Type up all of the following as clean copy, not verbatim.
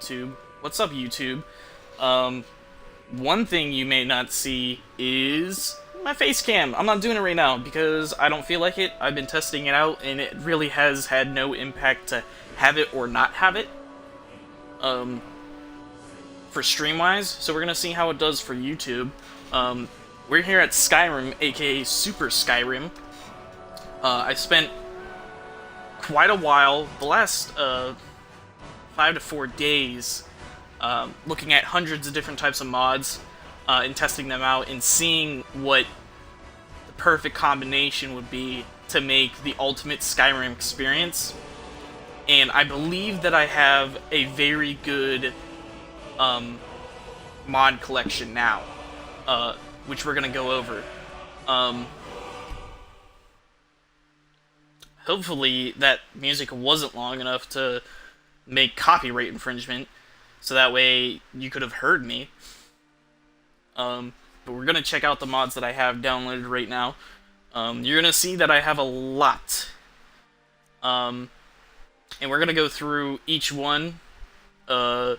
YouTube. What's up, YouTube? One thing you may not see is my face cam. I'm not doing it right now because I don't feel like it. I've been testing it out, and it really has had no impact to have it or not have it. For stream-wise, so we're gonna see how it does for YouTube. We're here at Skyrim, aka Super Skyrim. I spent quite a while, the last 5 to 4 days, looking at hundreds of different types of mods and testing them out and seeing what the perfect combination would be to make the ultimate Skyrim experience. And I believe that I have a very good mod collection now, which we're gonna go over. Hopefully that music wasn't long enough to make copyright infringement, so that way you could have heard me. But we're gonna check out the mods that I have downloaded right now. You're gonna see that I have a lot. And we're gonna go through each one. So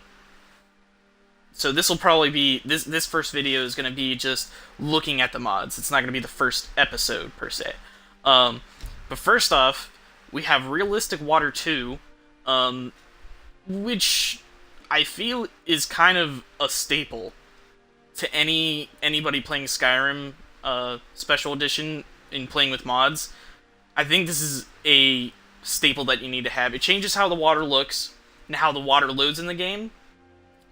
this will probably be this first video is gonna be just looking at the mods. It's not gonna be the first episode per se. But first off, we have Realistic Water 2, which I feel is kind of a staple to anybody playing Skyrim Special Edition and playing with mods. I think this is a staple that you need to have. It changes how the water looks and how the water loads in the game,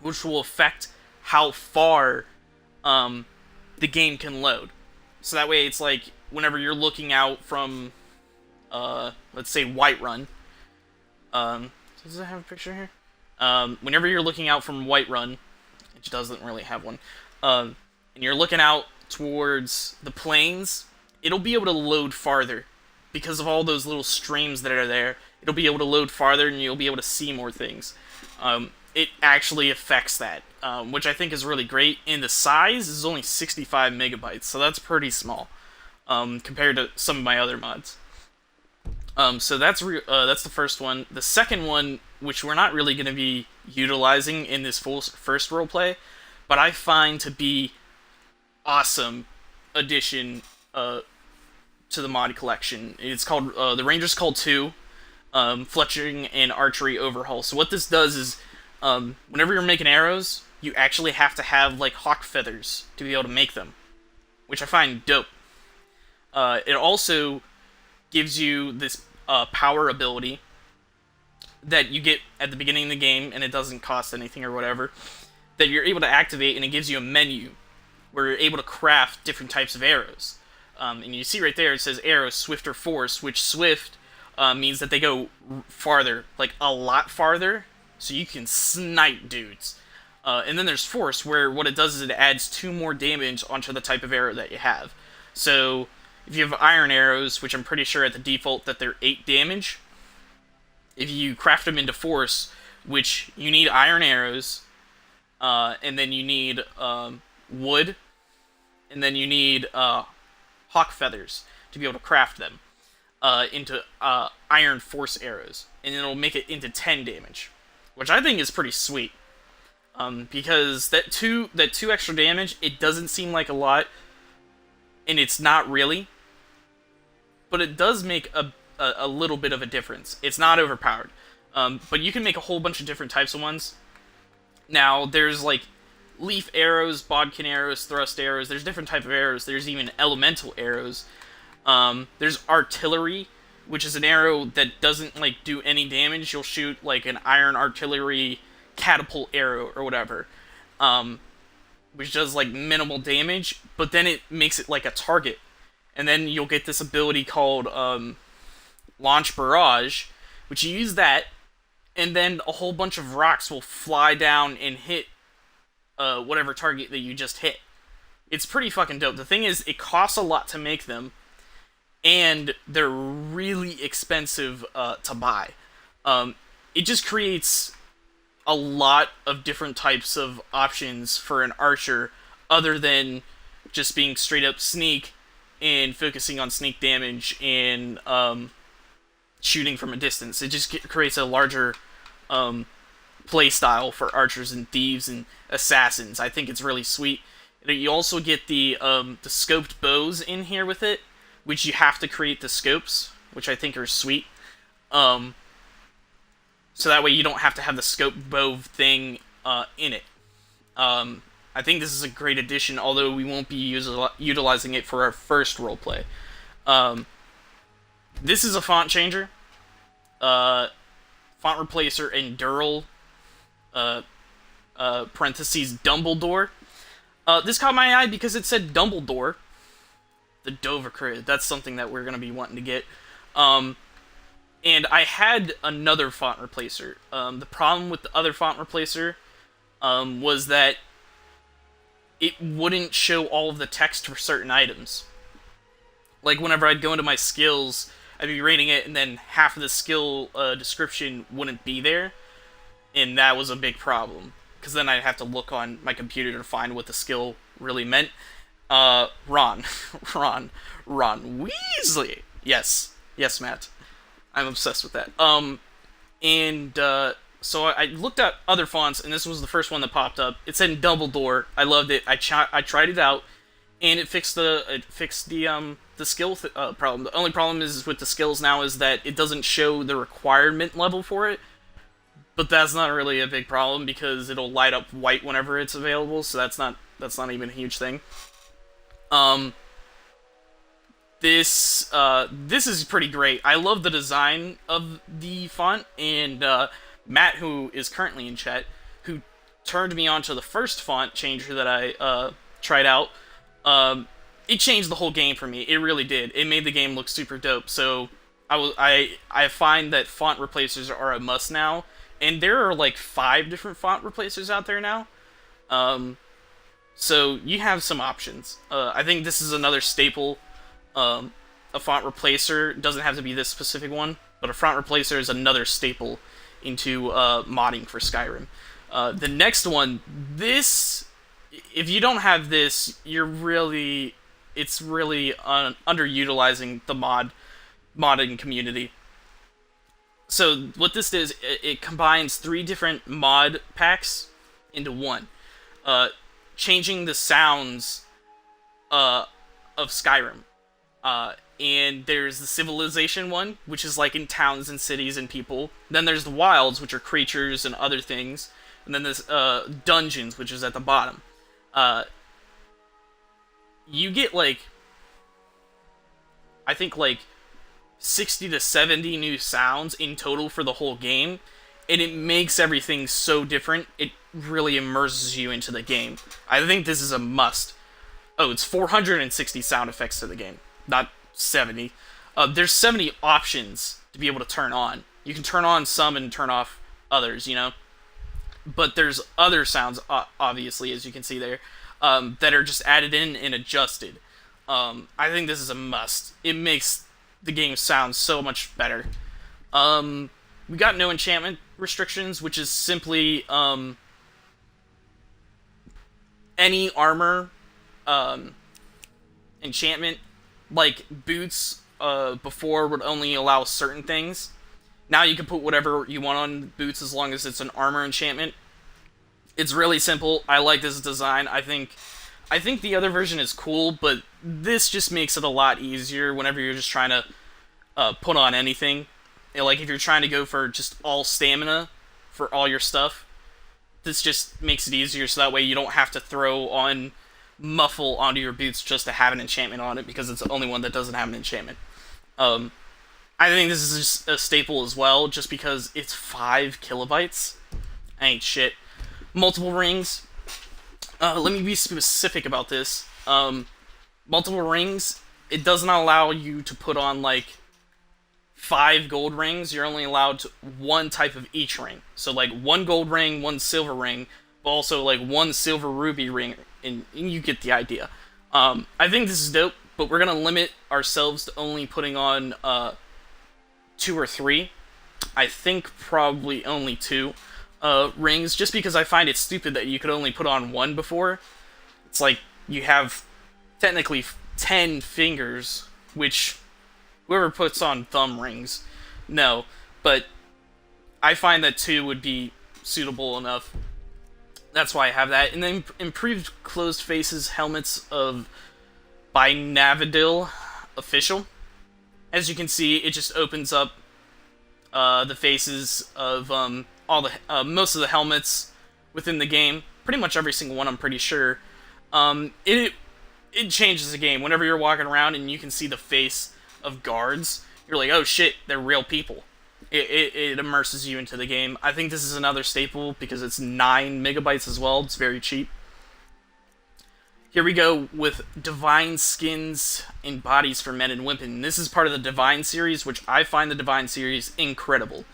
which will affect how far the game can load. So that way it's like, whenever you're looking out from, let's say Whiterun, does it have a picture here? Whenever you're looking out from Whiterun, it doesn't really have one, and you're looking out towards the plains, it'll be able to load farther. Because of all those little streams that are there, it'll be able to load farther and you'll be able to see more things. It actually affects that, which I think is really great. And the size is only 65 megabytes, so that's pretty small compared to some of my other mods. So that's the first one. The second one, which we're not really going to be utilizing in this first roleplay, but I find to be awesome addition to the mod collection. It's called the Ranger's Call 2, Fletching and Archery Overhaul. So what this does is, whenever you're making arrows, you actually have to have like hawk feathers to be able to make them, which I find dope. It also gives you this power ability that you get at the beginning of the game, and it doesn't cost anything or whatever, that you're able to activate, and it gives you a menu where you're able to craft different types of arrows. And you see right there, it says arrow, swift, or force, which swift means that they go farther, like a lot farther, so you can snipe dudes. And then there's force, where what it does is it adds 2 more damage onto the type of arrow that you have. So if you have iron arrows, which I'm pretty sure at the default that they're 8 damage, if you craft them into force, which you need iron arrows, and then you need wood, and then you need hawk feathers to be able to craft them into iron force arrows, and it'll make it into 10 damage, which I think is pretty sweet. Because that two extra damage, it doesn't seem like a lot, and it's not really, but it does make a little bit of a difference. It's not overpowered, but you can make a whole bunch of different types of ones. Now there's like leaf arrows, bodkin arrows, thrust arrows. There's different type of arrows. There's even elemental arrows. There's artillery, which is an arrow that doesn't like do any damage. You'll shoot like an iron artillery catapult arrow or whatever, which does like minimal damage, but then it makes it like a target. And then you'll get this ability called Launch Barrage, which you use that, and then a whole bunch of rocks will fly down and hit whatever target that you just hit. It's pretty fucking dope. The thing is, it costs a lot to make them, and they're really expensive to buy. It just creates a lot of different types of options for an archer, other than just being straight up sneak and focusing on sneak damage and shooting from a distance. It just creates a larger playstyle for archers and thieves and assassins. I think it's really sweet. You also get the scoped bows in here with it, which you have to create the scopes, which I think are sweet. So that way you don't have to have the scoped bow thing in it. I think this is a great addition, although we won't be utilizing it for our first roleplay. This is a font changer, font replacer, and Dural, parentheses, Dumbledore. This caught my eye because it said Dumbledore. The Dover crit. That's something that we're going to be wanting to get. And I had another font replacer. The problem with the other font replacer was that it wouldn't show all of the text for certain items. Like, whenever I'd go into my skills, I'd be rating it, and then half of the skill description wouldn't be there. And that was a big problem, because then I'd have to look on my computer to find what the skill really meant. Ron Weasley! Yes, Matt. I'm obsessed with that. So I looked at other fonts, and this was the first one that popped up. It said Dumbledore. I loved it. I tried it out, and it fixed the skill problem. The only problem is with the skills now is that it doesn't show the requirement level for it. But that's not really a big problem because it'll light up white whenever it's available. So that's not even a huge thing. This is pretty great. I love the design of the font, and Matt, who is currently in chat, who turned me on to the first font changer that I tried out, it changed the whole game for me. It really did. It made the game look super dope. So I find that font replacers are a must now, and there are like 5 different font replacers out there now. So you have some options. I think this is another staple. A font replacer doesn't have to be this specific one, but a font replacer is another staple into modding for Skyrim. The next one, this, if you don't have this, it's really underutilizing the modding community. So what this does, it combines 3 different mod packs into one, changing the sounds of Skyrim. And there's the civilization one, which is like in towns and cities and people. Then there's the wilds, which are creatures and other things. And then there's dungeons, which is at the bottom. You get like, I think like 60 to 70 new sounds in total for the whole game. And it makes everything so different. It really immerses you into the game. I think this is a must. Oh, it's 460 sound effects to the game. Not 70. There's 70 options to be able to turn on. You can turn on some and turn off others, you know? But there's other sounds, obviously, as you can see there, that are just added in and adjusted. I think this is a must. It makes the game sound so much better. We got no enchantment restrictions, which is simply any armor enchantment. Like, boots before would only allow certain things. Now you can put whatever you want on boots as long as it's an armor enchantment. It's really simple. I like this design. I think the other version is cool, but this just makes it a lot easier whenever you're just trying to put on anything. You know, like, if you're trying to go for just all stamina for all your stuff, this just makes it easier so that way you don't have to throw on muffle onto your boots just to have an enchantment on it, because it's the only one that doesn't have an enchantment. I think this is just a staple as well, just because it's 5 kilobytes. Ain't shit. Multiple rings. Let me be specific about this. Multiple rings, it does not allow you to put on, like, 5 gold rings. You're only allowed 1 type of each ring. So, like, 1 gold ring, 1 silver ring, but also, like, 1 silver ruby ring, and you get the idea. I think this is dope, but we're gonna limit ourselves to only putting on 2 or 3. I think probably only 2 rings, just because I find it stupid that you could only put on 1 before. It's like you have technically 10 fingers, which whoever puts on thumb rings, no. But I find that 2 would be suitable enough. That's why I have that. And then improved closed faces helmets of by Navadil official. As you can see, it just opens up the faces of all the most of the helmets within the game. Pretty much every single one, I'm pretty sure. It changes the game. Whenever you're walking around and you can see the face of guards, you're like, oh shit, they're real people. It immerses you into the game. I think this is another staple because it's 9 megabytes as well. It's very cheap. Here we go with Divine Skins and Bodies for Men and Women. This is part of the Divine series, which I find the Divine series incredible.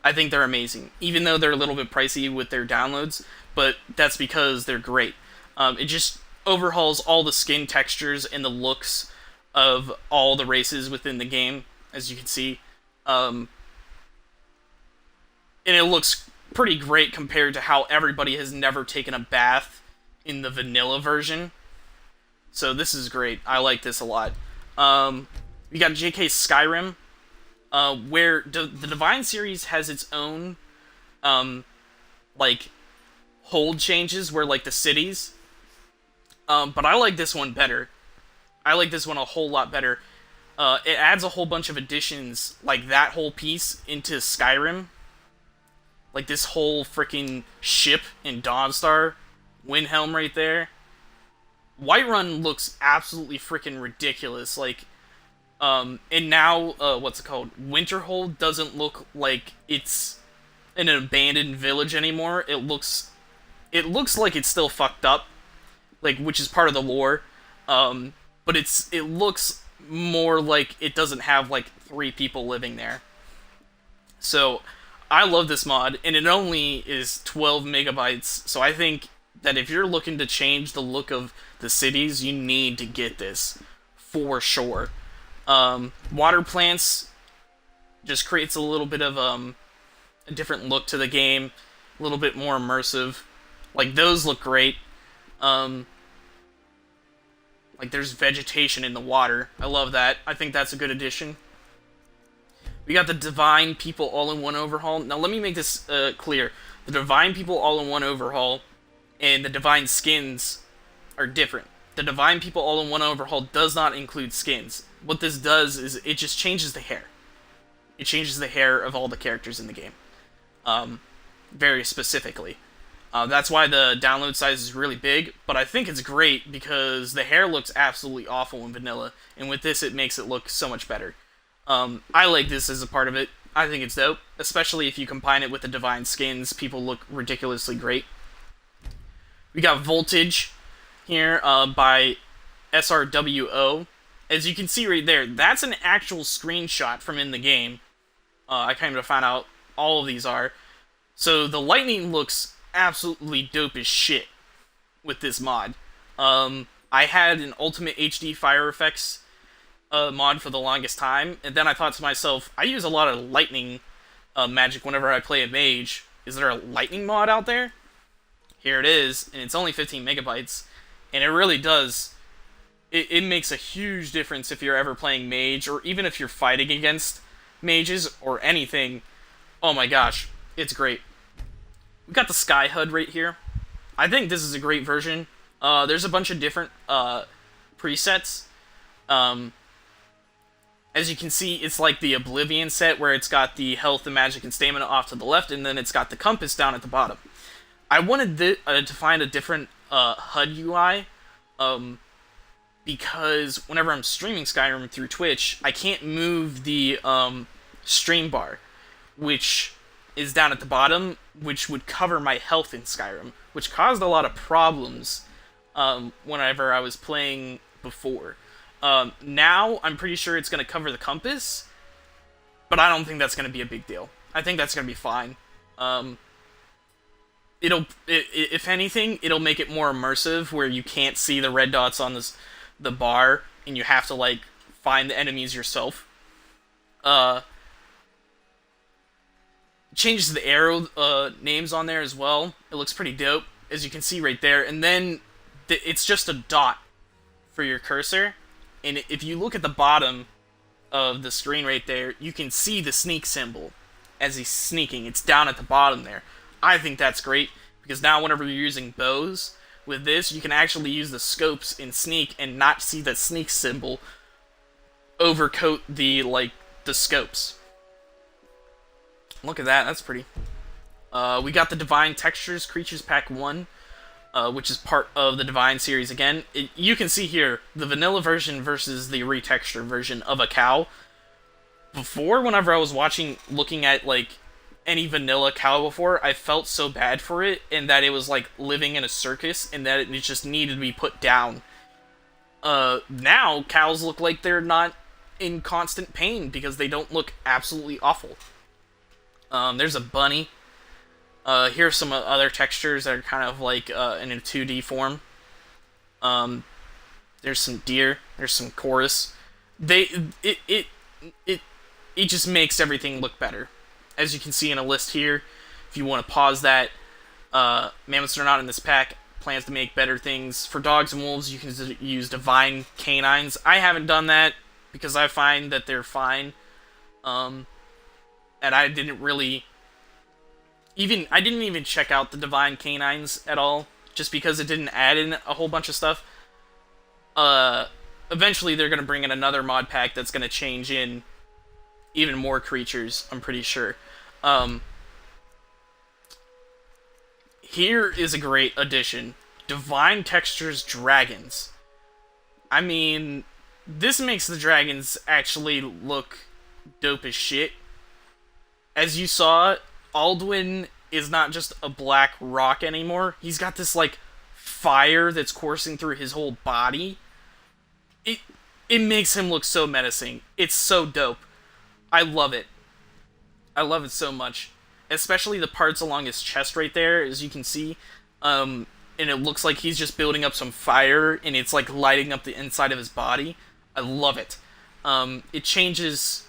I think they're amazing, even though they're a little bit pricey with their downloads, but that's because they're great. It just overhauls all the skin textures and the looks of all the races within the game, as you can see. And it looks pretty great compared to how everybody has never taken a bath in the vanilla version. So this is great. I like this a lot. We got JK Skyrim, where the Divine series has its own, like, hold changes, where, like, the cities. But I like this one better. I like this one a whole lot better. It adds a whole bunch of additions, like that whole piece, into Skyrim. Like this whole freaking ship in Dawnstar. Windhelm right there. Whiterun looks absolutely freaking ridiculous. Like, and now, what's it called? Winterhold doesn't look like it's an abandoned village anymore. It looks like it's still fucked up. Like, which is part of the lore. But it looks more like it doesn't have, like, 3 people living there. So, I love this mod, and it only is 12 megabytes, so I think that if you're looking to change the look of the cities, you need to get this, for sure. Water plants just creates a little bit of a different look to the game, a little bit more immersive. Like, those look great. Like, there's vegetation in the water. I love that. I think that's a good addition. We got the Divine People All-in-One Overhaul. Now, let me make this clear. The Divine People All-in-One Overhaul and the Divine Skins are different. The Divine People All-in-One Overhaul does not include skins. What this does is it just changes the hair. It changes the hair of all the characters in the game. Very specifically. That's why the download size is really big, but I think it's great because the hair looks absolutely awful in vanilla, and with this it makes it look so much better. I like this as a part of it. I think it's dope, especially if you combine it with the Divine Skins. People look ridiculously great. We got Voltage here by SRWO. As you can see right there, that's an actual screenshot from in the game. I kind of found out all of these are. So the lightning looks absolutely dope as shit with this mod. I had an Ultimate HD Fire Effects mod for the longest time, and then I thought to myself, I use a lot of lightning magic whenever I play a mage. Is there a lightning mod out there? Here it is, and it's only 15 megabytes, and it really does. It makes a huge difference if you're ever playing mage, or even if you're fighting against mages or anything. Oh my gosh, it's great. We've got the Sky HUD right here. I think this is a great version. There's a bunch of different presets. As you can see, it's like the Oblivion set, where it's got the health, the magic, and stamina off to the left, and then it's got the compass down at the bottom. I wanted to find a different HUD UI, because whenever I'm streaming Skyrim through Twitch, I can't move the stream bar, which is down at the bottom, which would cover my health in Skyrim, which caused a lot of problems whenever I was playing before. Now, I'm pretty sure it's going to cover the compass, but I don't think that's going to be a big deal. I think that's going to be fine. If anything, it'll make it more immersive, where you can't see the red dots on the bar, and you have to, like, find the enemies yourself. Changes the arrow names on there as well. It looks pretty dope, as you can see right there. And then it's just a dot for your cursor. And if you look at the bottom of the screen right there, you can see the sneak symbol as he's sneaking. It's down at the bottom there. I think that's great because now whenever you're using bows with this, you can actually use the scopes in sneak and not see the sneak symbol overcoat the scopes. Look at that, that's pretty. We got the Divine Textures Creatures Pack 1, which is part of the Divine series again. You can see here the vanilla version versus the retexture version of a cow. Before, whenever I was looking at any vanilla cow before, I felt so bad for it, and that it was living in a circus, and that it just needed to be put down. Now cows look like they're not in constant pain because they don't look absolutely awful. There's a bunny. Here's some other textures that are kind of in a 2D form. There's some deer. There's some chorus. It just makes everything look better. As you can see in a list here, if you want to pause that, mammoths are not in this pack. Plans to make better things. For dogs and wolves, you can use divine canines. I haven't done that because I find that they're fine. And I didn't even check out the divine canines at all, just because it didn't add in a whole bunch of stuff. Eventually they're going to bring in another mod pack that's going to change in even more creatures, I'm pretty sure. Here is a great addition. Divine Textures Dragons. I mean, this makes the dragons actually look dope as shit. As you saw, Alduin is not just a black rock anymore. He's got this, fire that's coursing through his whole body. It makes him look so menacing. It's so dope. I love it. I love it so much. Especially the parts along his chest right there, as you can see. And it looks like he's just building up some fire, and it's, lighting up the inside of his body. I love it. It changes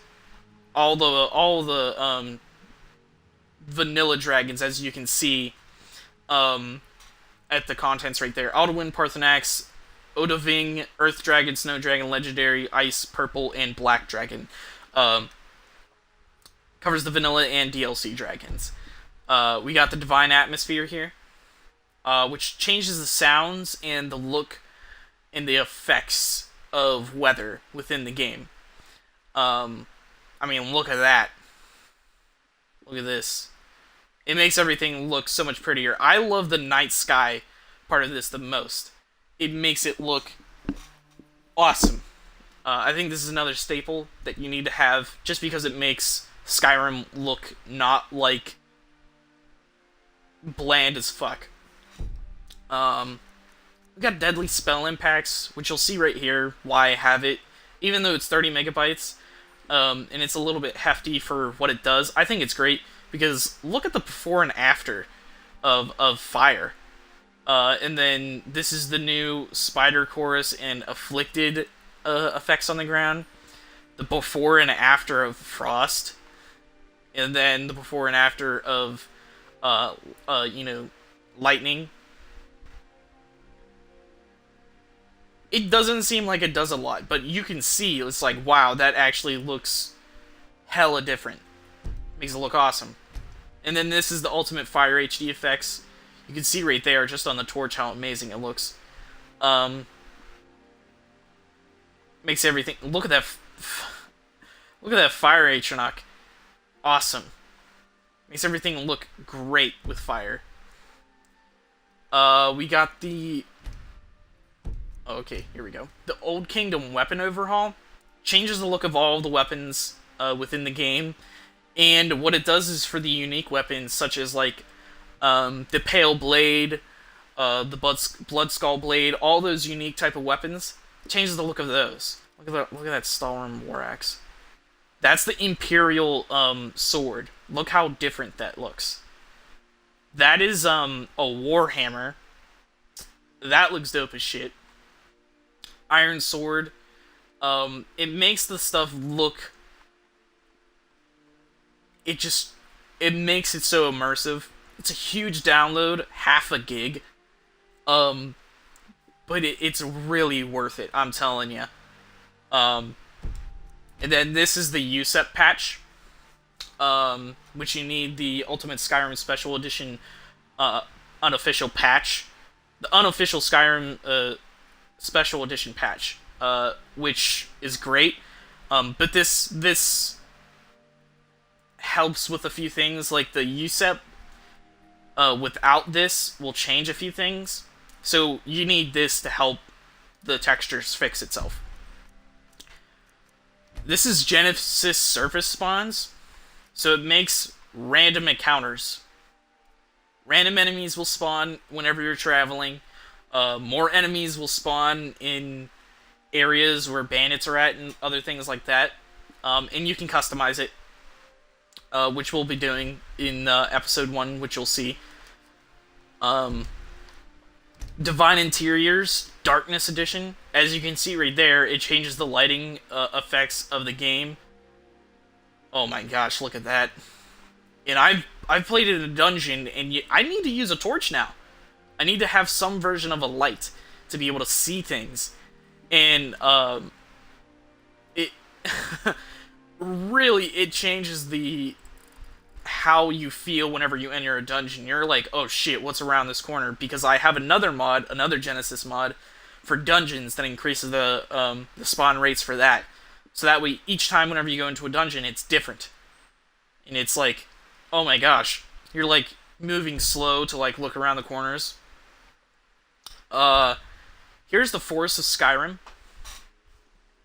all the vanilla dragons, as you can see at the contents right there. Alduin, Parthenax, Odoving, Earth Dragon, Snow Dragon, Legendary, Ice, Purple, and Black Dragon. Covers the vanilla and DLC dragons. We got the Divine Atmosphere here, which changes the sounds and the look and the effects of weather within the game. I mean, look at that. Look at this. It makes everything look so much prettier. I love the night sky part of this the most. It makes it look awesome. I think this is another staple that you need to have, just because it makes Skyrim look not bland as fuck. We got Deadly Spell Impacts, which you'll see right here why I have it. Even though it's 30 megabytes, and it's a little bit hefty for what it does, I think it's great, because look at the before and after of fire. And then this is the new Spider Chorus and Afflicted effects on the ground. The before and after of Frost. And then the before and after of, lightning. It doesn't seem like it does a lot, but you can see, it's wow, that actually looks hella different. Makes it look awesome. And then this is the ultimate Fire HD effects. You can see right there, just on the torch, how amazing it looks. Makes everything... Look at that... Look at that Fire Atronach. Awesome. Makes everything look great with fire. We got the... Oh, okay, here we go. The Old Kingdom Weapon Overhaul. Changes the look of all of the weapons within the game. And what it does is for the unique weapons, such as the Pale Blade, the Blood Skull Blade, all those unique type of weapons, changes the look of those. Look at that Stalrim War Axe. That's the Imperial sword. Look how different that looks. That is a Warhammer. That looks dope as shit. Iron Sword. It makes the stuff look... It makes it so immersive. It's a huge download, half a gig. But it's really worth it, I'm telling you. And then this is the USEP patch. which you need the Ultimate Skyrim Special Edition uh, unofficial patch, the unofficial Skyrim Special Edition patch, which is great. But this helps with a few things, like the USEP. Without this, will change a few things. So you need this to help the textures fix itself. This is Genesis surface spawns, so it makes random encounters. Random enemies will spawn whenever you're traveling. More enemies will spawn in areas where bandits are at and other things like that. And you can customize it, which we'll be doing in episode 1, which you'll see. Divine Interiors, Darkness Edition. As you can see right there, it changes the lighting effects of the game. Oh my gosh, look at that. And I've played it in a dungeon, and I need to use a torch now. I need to have some version of a light to be able to see things. And it really, it changes the how you feel whenever you enter a dungeon. You're like, oh shit, what's around this corner? Because I have another mod, another Genesis mod for dungeons that increases the spawn rates for that. So that way, each time whenever you go into a dungeon, it's different. And it's like, oh my gosh, you're like moving slow to like look around the corners. Here's the Forest of Skyrim.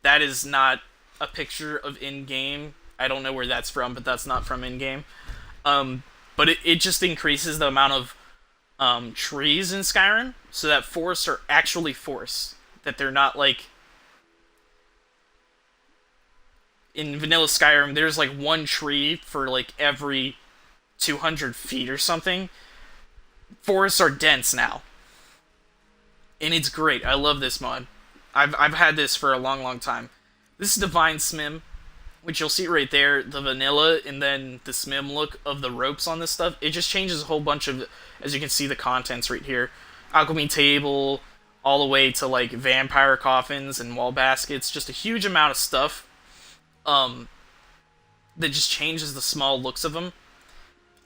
That is not a picture of in-game. I don't know where that's from, but that's not from in-game. But it just increases the amount of trees in Skyrim, so that forests are actually forests. That they're not like... In vanilla Skyrim, there's like one tree for like every 200 feet or something. Forests are dense now. And it's great. I love this mod. I've had this for a long, long time. This is Divine Smim, which you'll see right there, the vanilla and then the Smim look of the ropes on this stuff. It just changes a whole bunch of, as you can see, the contents right here. Alchemy table, all the way to like vampire coffins and wall baskets. Just a huge amount of stuff that just changes the small looks of them.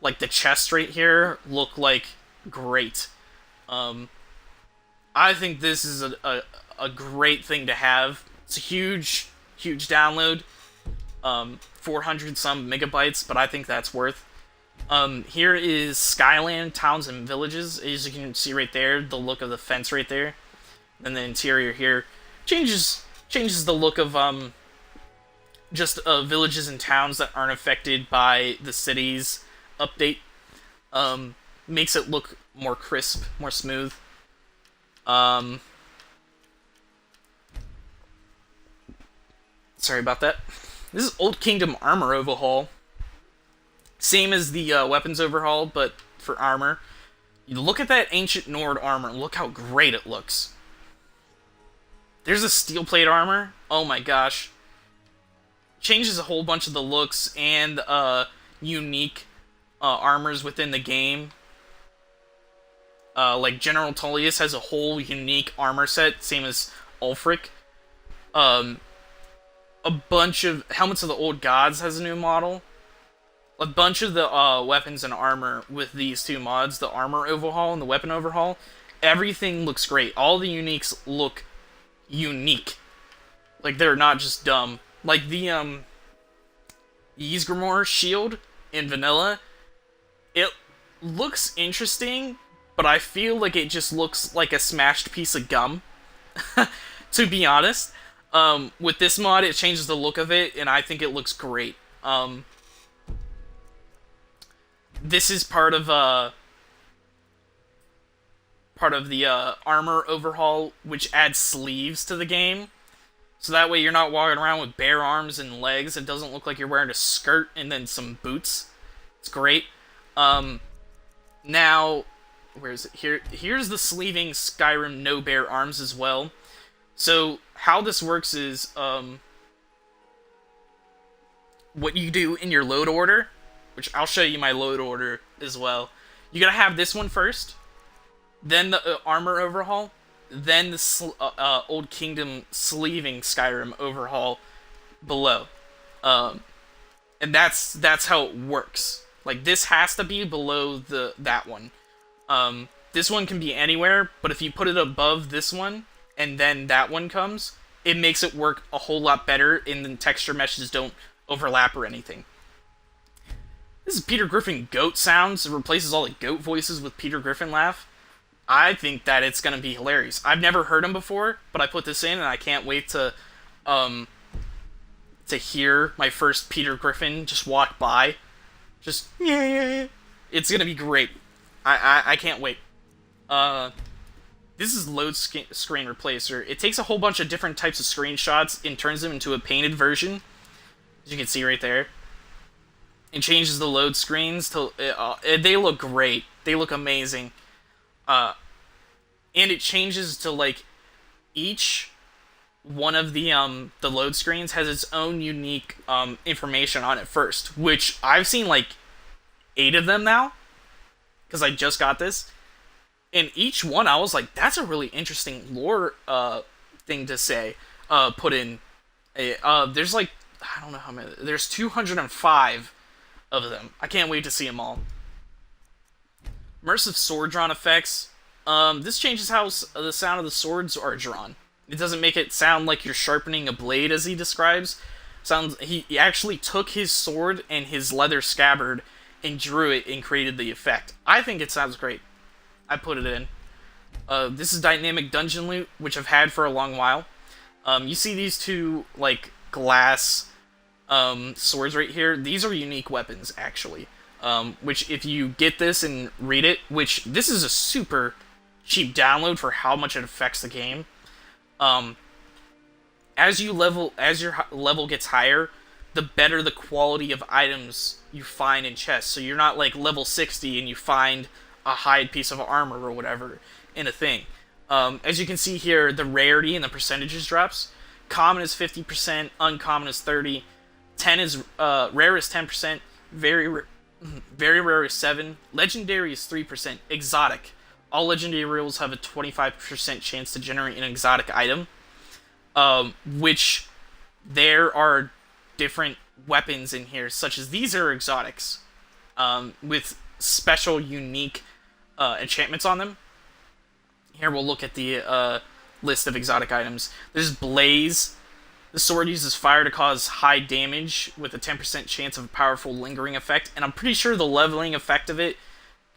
Like the chests right here look like great. I think this is a great thing to have. It's a huge download. 400 some megabytes, but I think that's worth. Here is Skyland, towns and villages. As you can see right there, the look of the fence right there. And the interior here changes the look of just villages and towns that aren't affected by the city's update. Makes it look more crisp, more smooth. Sorry about that. This is Old Kingdom Armor Overhaul. Same as the Weapons Overhaul, but for armor. You look at that Ancient Nord armor, look how great it looks. There's a steel plate armor. Oh my gosh. Changes a whole bunch of the looks and unique armors within the game. Like General Tullius has a whole unique armor set, same as Ulfric. A bunch of Helmets of the Old Gods has a new model. A bunch of the weapons and armor with these two mods, the Armor Overhaul and the Weapon Overhaul, everything looks great. All the uniques look unique. Like, they're not just dumb. Like, the Ysgramor shield in vanilla, it looks interesting, but I feel like it just looks like a smashed piece of gum, to be honest. With this mod, it changes the look of it, and I think it looks great. This is part of the Armor Overhaul, which adds sleeves to the game. So that way you're not walking around with bare arms and legs. It doesn't look like you're wearing a skirt and then some boots. It's great. Now, where is it? Here's the sleeving Skyrim no bare arms as well. So how this works is what you do in your load order, which I'll show you my load order as well. You gotta have this one first, then the Armor Overhaul, then the Old Kingdom sleeving Skyrim Overhaul below. and that's how it works. Like this has to be below that one. This one can be anywhere, but if you put it above this one and then that one comes, it makes it work a whole lot better, and the texture meshes don't overlap or anything. This is Peter Griffin goat sounds. It replaces all the goat voices with Peter Griffin laugh. I think that it's gonna be hilarious. I've never heard him before, but I put this in and I can't wait to hear my first Peter Griffin just walk by. Just yeah. It's gonna be great. I can't wait. This is load screen replacer. It takes a whole bunch of different types of screenshots and turns them into a painted version, as you can see right there. It changes the load screens to they look great. They look amazing. And it changes to like each one of the load screens has its own unique information on it first, which I've seen like 8 of them now because I just got this. And each one I was like, that's a really interesting lore thing to say, put in. There's like, I don't know how many, there's 205 of them. I can't wait to see them all. Immersive sword drawn effects. This changes how the sound of the swords are drawn. It doesn't make it sound like you're sharpening a blade, as he describes. He actually took his sword and his leather scabbard and drew it and created the effect. I think it sounds great. I put it in. This is dynamic dungeon loot, which I've had for a long while. You see these two like glass swords right here. These are unique weapons, actually. Which if you get this and read it, which this is a super cheap download for how much it affects the game. As your level gets higher, the better the quality of items you find in chests. So you're not like level 60 and you find a hide piece of armor or whatever in a thing. As you can see here, the rarity and the percentages drops. Common is 50%, uncommon is 30%, 10 is rare is 10%, very rare is 7%, legendary is 3%, exotic. All legendary rules have a 25% chance to generate an exotic item, which there are different weapons in here, such as these are exotics, with special, unique enchantments on them. Here we'll look at the list of exotic items. There's Blaze. The sword uses fire to cause high damage with a 10% chance of a powerful lingering effect, and I'm pretty sure the leveling effect of it,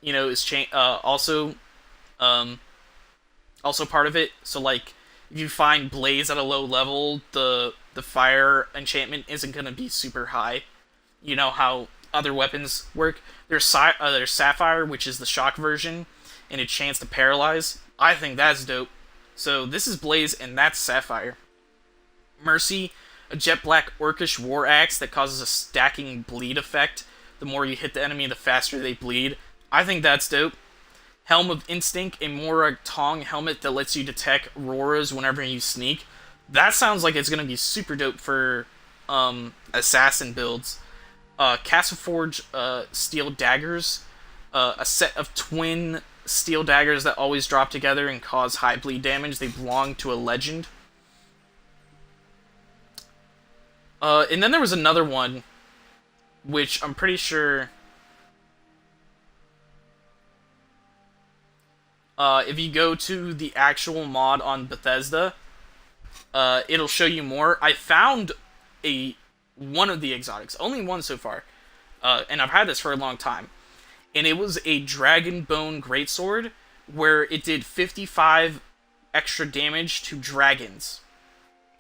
is also part of it. So like, if you find Blaze at a low level, the fire enchantment isn't gonna be super high. You know how other weapons work. There's Sapphire, which is the shock version, and a chance to paralyze. I think that's dope. So this is Blaze, and that's Sapphire. Mercy, a jet black orcish war axe that causes a stacking bleed effect. The more you hit the enemy, the faster they bleed. I think that's dope. Helm of Instinct, a Morag Tong helmet that lets you detect auroras whenever you sneak. That sounds like it's going to be super dope for assassin builds. Castleforge steel daggers, a set of twin steel daggers that always drop together and cause high bleed damage. They belong to a legend. And then there was another one, which I'm pretty sure... if you go to the actual mod on Bethesda, it'll show you more. I found one of the exotics, only one so far, and I've had this for a long time. And it was a Dragon Bone Greatsword, where it did 55 extra damage to dragons.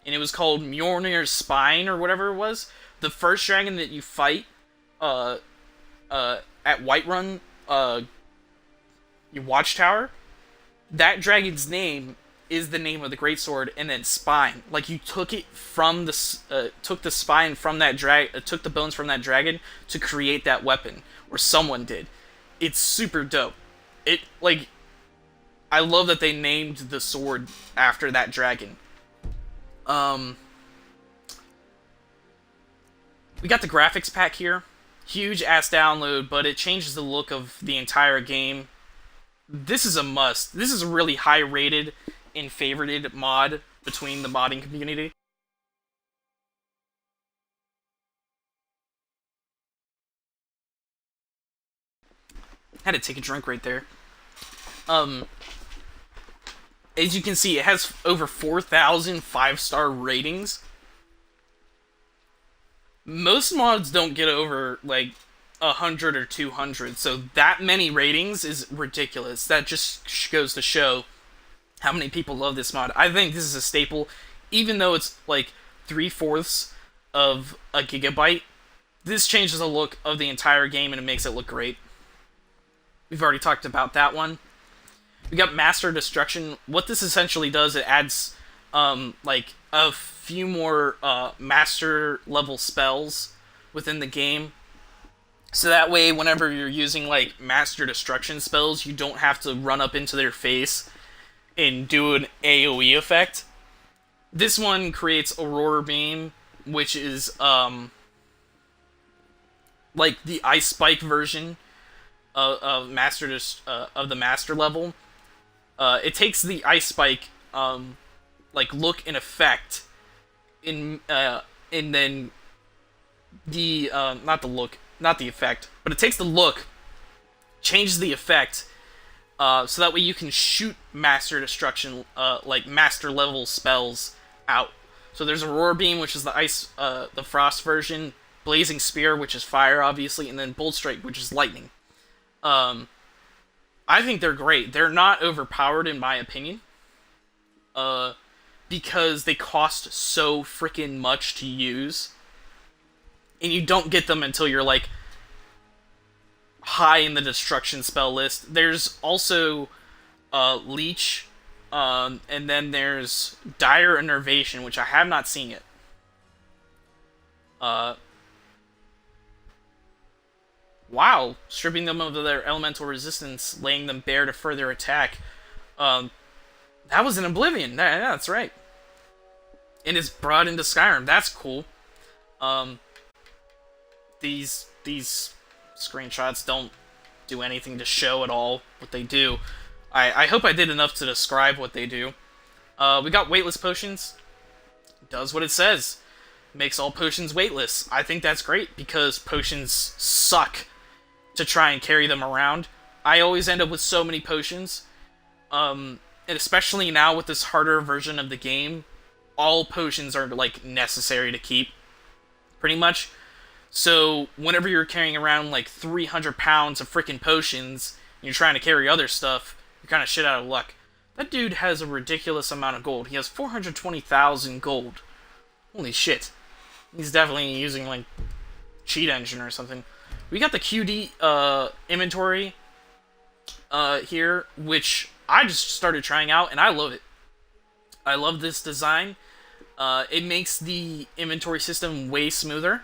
And it was called Mjolnir's Spine, or whatever it was. The first dragon that you fight, at Whiterun, your watchtower, that dragon's name is the name of the greatsword, and then spine. Like, you took it from the took the spine from that took the bones from that dragon to create that weapon, or someone did. It's super dope. I love that they named the sword after that dragon. We got the graphics pack here. Huge ass download, but it changes the look of the entire game. This is a must. This is a really high rated and favorited mod between the modding community. Had to take a drink right there. Um, as you can see, it has over 4,000 5-star ratings. Most mods don't get over, like, 100 or 200, so that many ratings is ridiculous. That just goes to show how many people love this mod. I think this is a staple, even though it's, like, 3/4 of a gigabyte. This changes the look of the entire game, and it makes it look great. We've already talked about that one. We got Master Destruction. What this essentially does, it adds, like, a few more, master level spells within the game. So that way, whenever you're using, like, Master Destruction spells, you don't have to run up into their face and do an AoE effect. This one creates Aurora Beam, which is, like, the Ice Spike version of of the Master level. It takes the Ice Spike, like, look and effect, and then the, not the look, not the effect, but it takes the look, changes the effect, so that way you can shoot Master Destruction, like, Master level spells out. So there's Aurora Beam, which is the ice, the frost version, Blazing Spear, which is fire, obviously, and then Bolt Strike, which is lightning. I think they're great. They're not overpowered, in my opinion, because they cost so freaking much to use, and you don't get them until you're, like, high in the destruction spell list. There's also Leech, and then there's Dire Innervation, which I have not seen yet. Wow, stripping them of their elemental resistance, laying them bare to further attack. That was in Oblivion. Yeah, that's right. And it's brought into Skyrim. That's cool. These screenshots don't do anything to show at all what they do. I hope I did enough to describe what they do. We got Weightless Potions. Does what it says. Makes all potions weightless. I think that's great, because potions suck to try and carry them around. I always end up with so many potions. And especially now with this harder version of the game, all potions are, like, necessary to keep, pretty much. So whenever you're carrying around, like, 300 pounds of freaking potions, and you're trying to carry other stuff, you're kind of shit out of luck. That dude has a ridiculous amount of gold. He has 420,000 gold. Holy shit. He's definitely using, like, cheat engine or something. We got the QD inventory here, which I just started trying out, and I love it. I love this design. It makes the inventory system way smoother,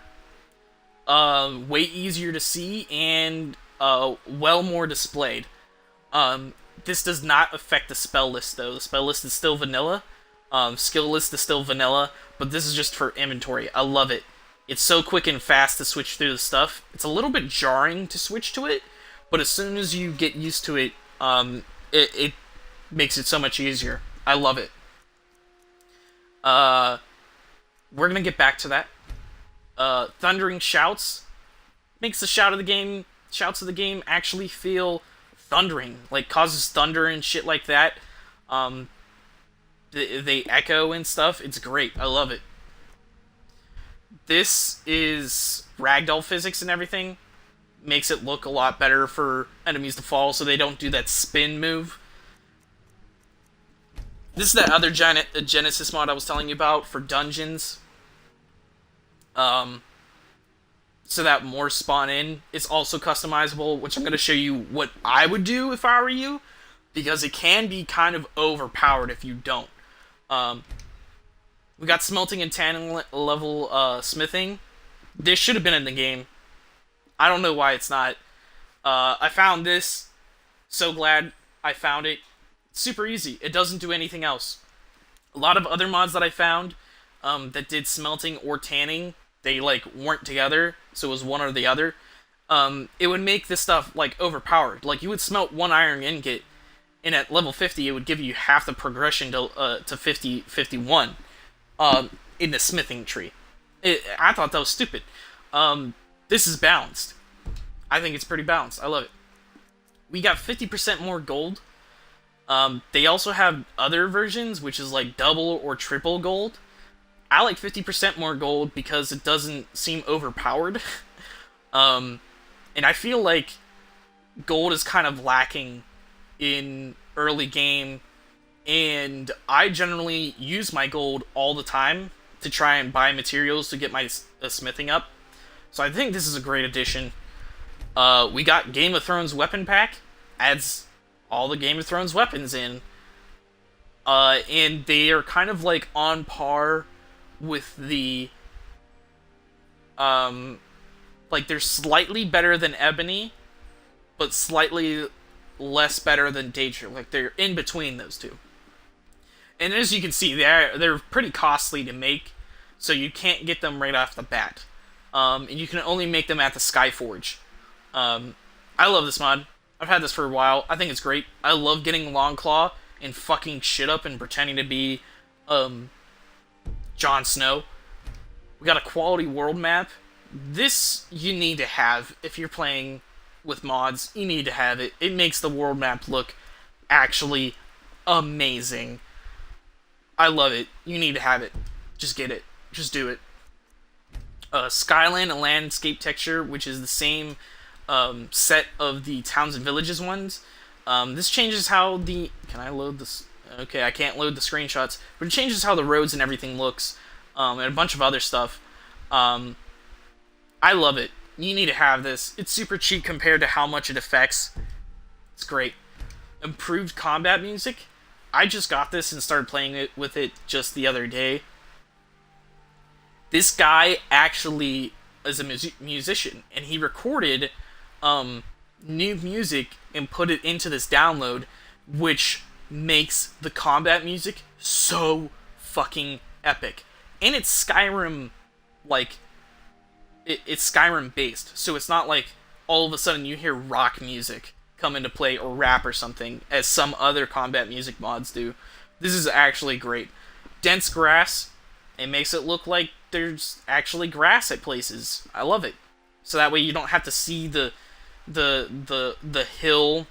way easier to see, and well more displayed. This does not affect the spell list, though. The spell list is still vanilla. Skill list is still vanilla, but this is just for inventory. I love it. It's so quick and fast to switch through the stuff. It's a little bit jarring to switch to it, but as soon as you get used to it, it makes it so much easier. I love it. We're gonna get back to that. Thundering Shouts makes the shouts of the game actually feel thundering, like causes thunder and shit like that. They echo and stuff. It's great. I love it. This is ragdoll physics and everything. Makes it look a lot better for enemies to fall, so they don't do that spin move. This is that other Genesis mod I was telling you about for dungeons. So that more spawn in. It's also customizable, which I'm going to show you what I would do if I were you, because it can be kind of overpowered if you don't. We got smelting and tanning level smithing. This should have been in the game. I don't know why it's not. I found this. So glad I found it. Super easy. It doesn't do anything else. A lot of other mods that I found that did smelting or tanning, they, like, weren't together, so it was one or the other. It would make this stuff, like, overpowered. Like, you would smelt one iron ingot, and at level 50, it would give you half the progression to 51 in the smithing tree. I thought that was stupid. This is balanced. I think it's pretty balanced. I love it. We got 50% more gold. They also have other versions, which is like double or triple gold. I like 50% more gold because it doesn't seem overpowered. um, and I feel like gold is kind of lacking in early game, and I generally use my gold all the time to try and buy materials to get my smithing up. So I think this is a great addition. We got Game of Thrones weapon pack, adds all the Game of Thrones weapons in, and they are kind of like on par with the like they're slightly better than Ebony, but slightly less better than Daedric. Like they're in between those two. And as you can see, they're pretty costly to make, so you can't get them right off the bat. And you can only make them at the Skyforge. I love this mod. I've had this for a while. I think it's great. I love getting Longclaw and fucking shit up and pretending to be Jon Snow. We got a quality world map. This you need to have if you're playing with mods. You need to have it. It makes the world map look actually amazing. I love it. You need to have it. Just get it. Just do it. Skyland and landscape texture, which is the same set of the towns and villages ones. This changes how the... Can I load this? Okay, I can't load the screenshots. But it changes how the roads and everything looks. And a bunch of other stuff. I love it. You need to have this. It's super cheap compared to how much it affects. It's great. Improved combat music. I just got this and started playing it with it just the other day. This guy actually is a musician, and he recorded new music and put it into this download, which makes the combat music so fucking epic. And it's Skyrim, like, it's Skyrim based, so it's not like all of a sudden you hear rock music come into play or rap or something, as some other combat music mods do. This is actually great. Dense grass, it makes it look like there's actually grass at places. I love it. So that way you don't have to see the hill.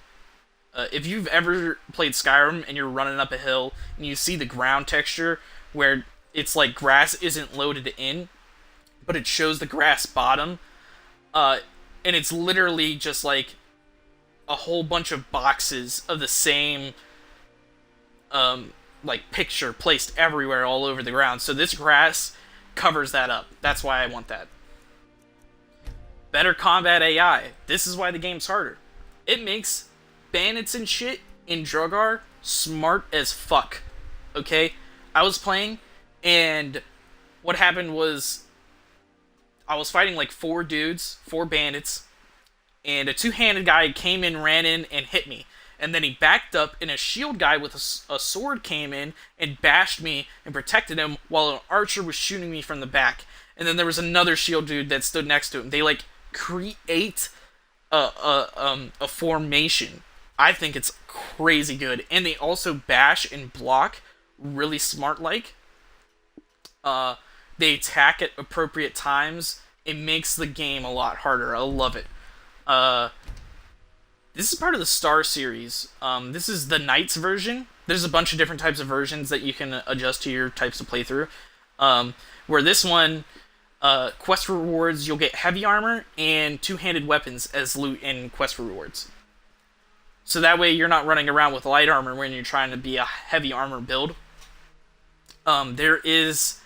If you've ever played Skyrim and you're running up a hill and you see the ground texture where it's like grass isn't loaded in, but it shows the grass bottom, and it's literally just like a whole bunch of boxes of the same like picture placed everywhere all over the ground. So this grass covers that up. That's why I want that. Better combat AI. This is why the game's harder. It makes bandits and shit in Drogar smart as fuck. Okay? I was playing, and what happened was I was fighting like 4 bandits, and a 2-handed guy came in, ran in, and hit me. And then he backed up, and a shield guy with a sword came in and bashed me and protected him while an archer was shooting me from the back. And then there was another shield dude that stood next to him. They, like, create a formation. I think it's crazy good. And they also bash and block really smart-like. They attack at appropriate times. It makes the game a lot harder. I love it. This is part of the Star series. This is the Knights version. There's a bunch of different types of versions that you can adjust to your types of playthrough. Where this one, quest rewards, you'll get heavy armor and 2-handed weapons as loot in quest rewards. So that way you're not running around with light armor when you're trying to be a heavy armor build. There is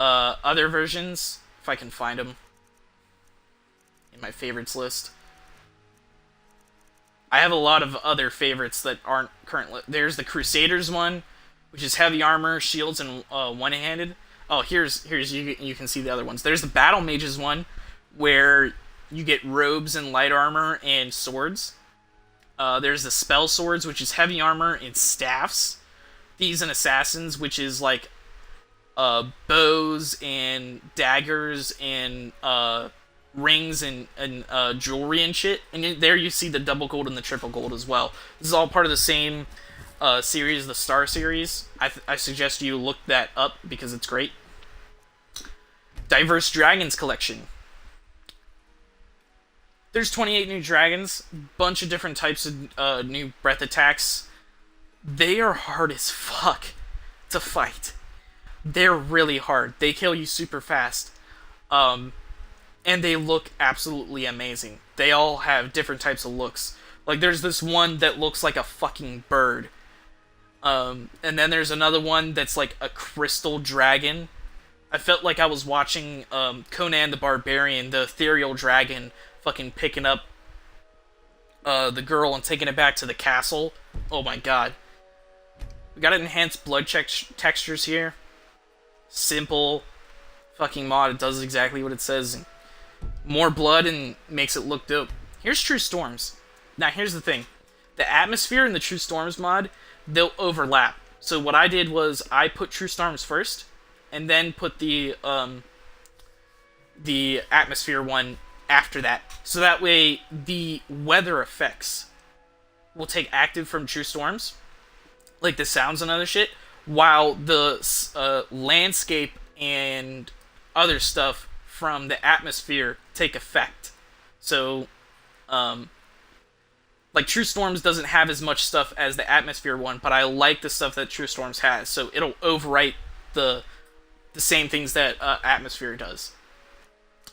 other versions, if I can find them, in my favorites list. I have a lot of other favorites that aren't currently. There's the Crusaders one, which is heavy armor, shields, and one-handed. Oh, here's you can see the other ones. There's the Battle Mages one, where you get robes and light armor and swords. There's the Spell Swords, which is heavy armor and staffs. Thieves and Assassins, which is like bows and daggers and rings and jewelry and shit. And there you see the double gold and the triple gold as well. This is all part of the same series, the Star series. I suggest you look that up because it's great. Diverse Dragons collection. There's 28 new dragons, bunch of different types of new breath attacks. They are hard as fuck to fight. They're really hard. They kill you super fast. Um, and they look absolutely amazing. They all have different types of looks. Like, there's this one that looks like a fucking bird. And then there's another one that's like a crystal dragon. I felt like I was watching Conan the Barbarian, the ethereal dragon, fucking picking up the girl and taking it back to the castle. Oh my god. We got enhanced blood textures here. Simple fucking mod. It does exactly what it says. More blood and makes it look dope. Here's True Storms. Now here's the thing. The atmosphere in the True Storms mod, they'll overlap. So what I did was I put True Storms first, and then put the atmosphere one after that. So that way the weather effects will take active from True Storms, like the sounds and other shit, while the landscape and other stuff from the atmosphere take effect. So, like True Storms doesn't have as much stuff as the atmosphere one, but I like the stuff that True Storms has, so it'll overwrite the same things that atmosphere does.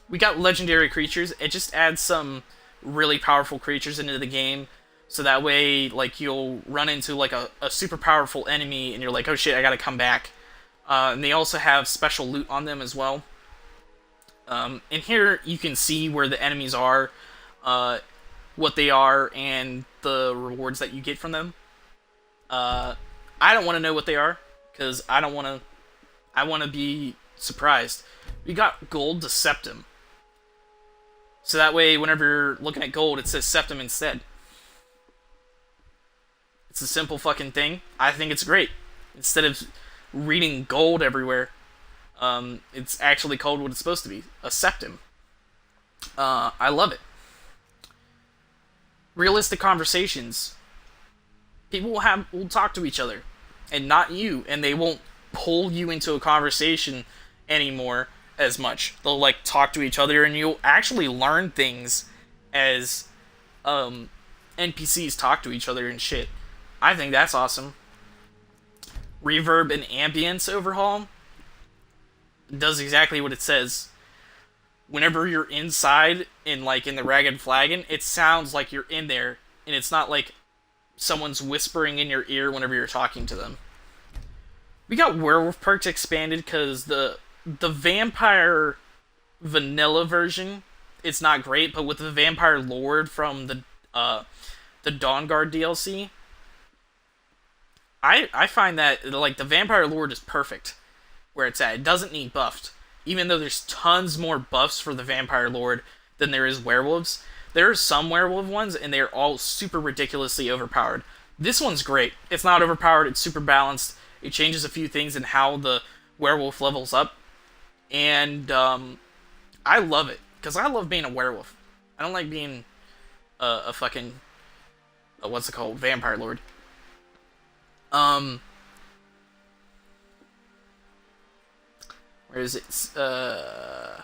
We got legendary creatures. It just adds some really powerful creatures into the game, so that way, like, you'll run into like a super powerful enemy and you're like, oh shit, I gotta come back. And they also have special loot on them as well. And here you can see where the enemies are, what they are, and the rewards that you get from them. I don't want to know what they are, because I want to be surprised. We got gold to septum. So that way, whenever you're looking at gold, it says septum instead. It's a simple fucking thing. I think it's great. Instead of reading gold everywhere, it's actually called what it's supposed to be, a septum. I love it. Realistic conversations. People will talk to each other, and not you, and they won't pull you into a conversation anymore as much. They'll like talk to each other, and you'll actually learn things as NPCs talk to each other and shit. I think that's awesome. Reverb and Ambience Overhaul does exactly what it says. Whenever you're inside in the Ragged Flagon, it sounds like you're in there, and it's not like someone's whispering in your ear whenever you're talking to them. We got Werewolf Perch expanded because the vampire vanilla version, it's not great, but with the vampire lord from the Dawnguard DLC, I find that like the vampire lord is perfect where it's at. It doesn't need buffed. Even though there's tons more buffs for the Vampire Lord than there is werewolves, there are some werewolf ones, and they're all super ridiculously overpowered. This one's great. It's not overpowered, it's super balanced. It changes a few things in how the werewolf levels up. And I love it, because I love being a werewolf. I don't like being a fucking... what's it called? Vampire Lord. Where is it? I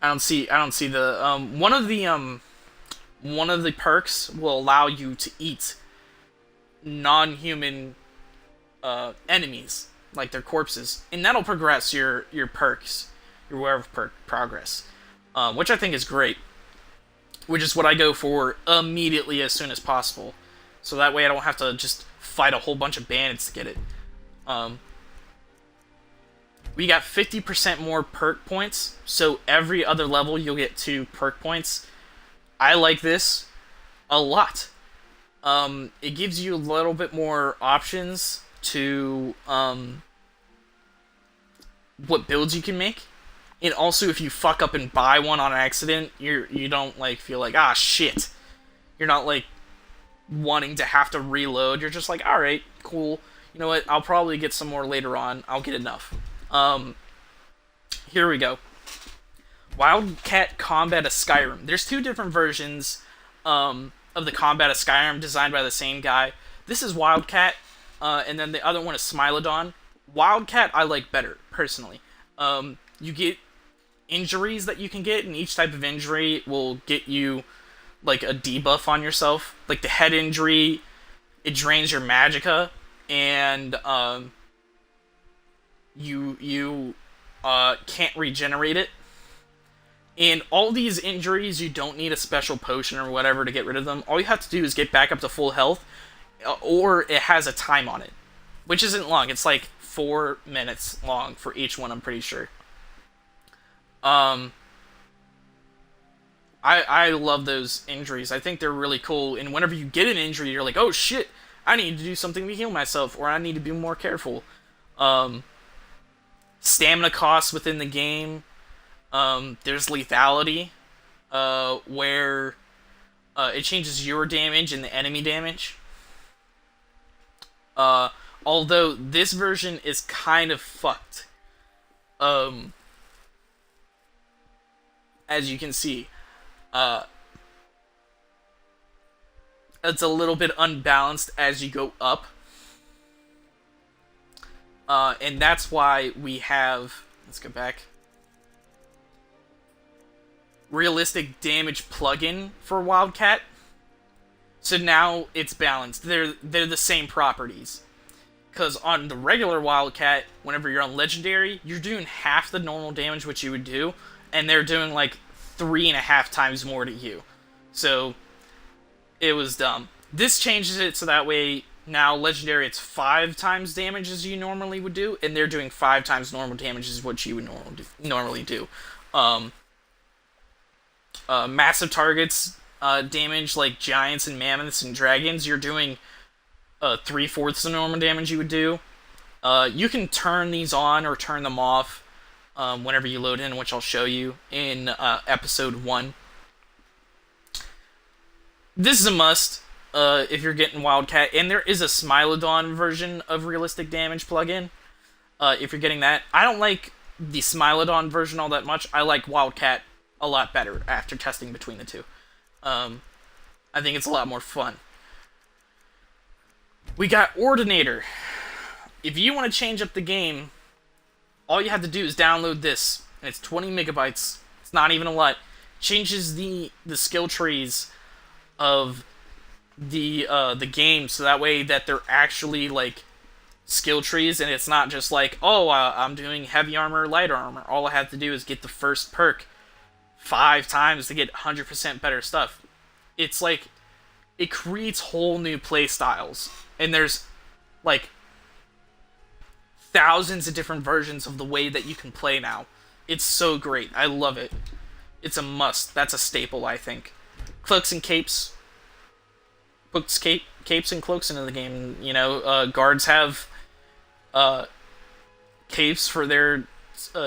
don't see the one of the perks will allow you to eat non-human enemies, like their corpses, and that'll progress your perks, your werewolf perk progress, which I think is great. Which is what I go for immediately as soon as possible, so that way I don't have to just fight a whole bunch of bandits to get it. We got 50% more perk points, so every other level you'll get 2 perk points. I like this a lot. It gives you a little bit more options to what builds you can make. And also, if you fuck up and buy one on accident, you don't like feel like, ah, shit. You're not like wanting to have to reload. You're just like, all right, cool. You know what? I'll probably get some more later on. I'll get enough. Here we go. Wildcat Combat of Skyrim. There's 2 different versions of the Combat of Skyrim designed by the same guy. This is Wildcat, and then the other one is Smilodon. Wildcat I like better, personally. you get injuries that you can get, and each type of injury will get you like a debuff on yourself. Like the head injury, it drains your magicka, and you can't regenerate it. And all these injuries, you don't need a special potion or whatever to get rid of them. All you have to do is get back up to full health, or it has a time on it, which isn't long. It's like 4 minutes long for each one, I'm pretty sure. I love those injuries. I think they're really cool. And whenever you get an injury, you're like, oh shit, I need to do something to heal myself, or I need to be more careful. Stamina costs within the game. There's lethality, where it changes your damage and the enemy damage. Although this version is kind of fucked. As you can see, it's a little bit unbalanced as you go up. And that's why we have, let's go back, realistic damage plugin for Wildcat. So now it's balanced. They're the same properties. Because on the regular Wildcat, whenever you're on Legendary, you're doing half the normal damage which you would do, and they're doing like 3.5 times more to you. So it was dumb. This changes it so that way now Legendary it's 5 times damage as you normally would do, and they're doing 5 times normal damage as what you would normally do. Massive targets damage like giants and mammoths and dragons, you're doing 3/4 the normal damage you would do. You can turn these on or turn them off whenever you load in, which I'll show you in episode 1. This is a must if you're getting Wildcat, and there is a Smilodon version of realistic damage plugin. If you're getting that, I don't like the Smilodon version all that much. I like Wildcat a lot better after testing between the two. I think it's a lot more fun. We got Ordinator. If you want to change up the game, all you have to do is download this, and it's 20 megabytes. It's not even a lot. Changes the skill trees of the game, so that way that they're actually like skill trees, and it's not just like, oh, I'm doing heavy armor, light armor. All I have to do is get the first perk 5 times to get 100% better stuff. It's like, it creates whole new play styles, and there's like thousands of different versions of the way that you can play now. It's so great. I love it. It's a must. That's a staple, I think. Cloaks and capes. Puts capes and cloaks into the game. You know, guards have capes for their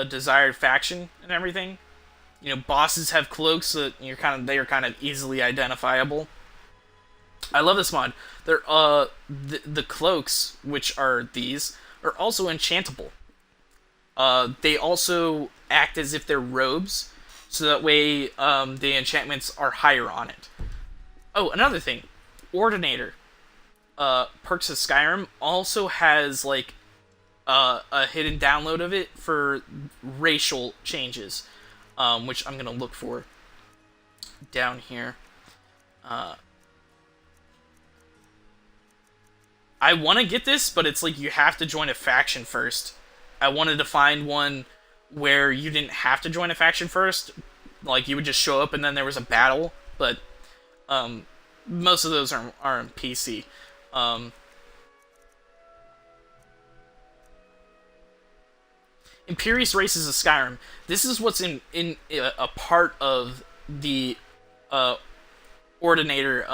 desired faction and everything. You know, bosses have cloaks, so they are kind of easily identifiable. I love this mod. They're the cloaks, which are these, are also enchantable. They also act as if they're robes, so that way the enchantments are higher on it. Oh, another thing, Ordinator, Perks of Skyrim, also has like a hidden download of it for racial changes, which I'm gonna look for down here. I want to get this, but it's like you have to join a faction first. I wanted to find one where you didn't have to join a faction first. Like, you would just show up and then there was a battle, but most of those are on PC. Imperious Races of Skyrim. This is what's in a part of the Ordinator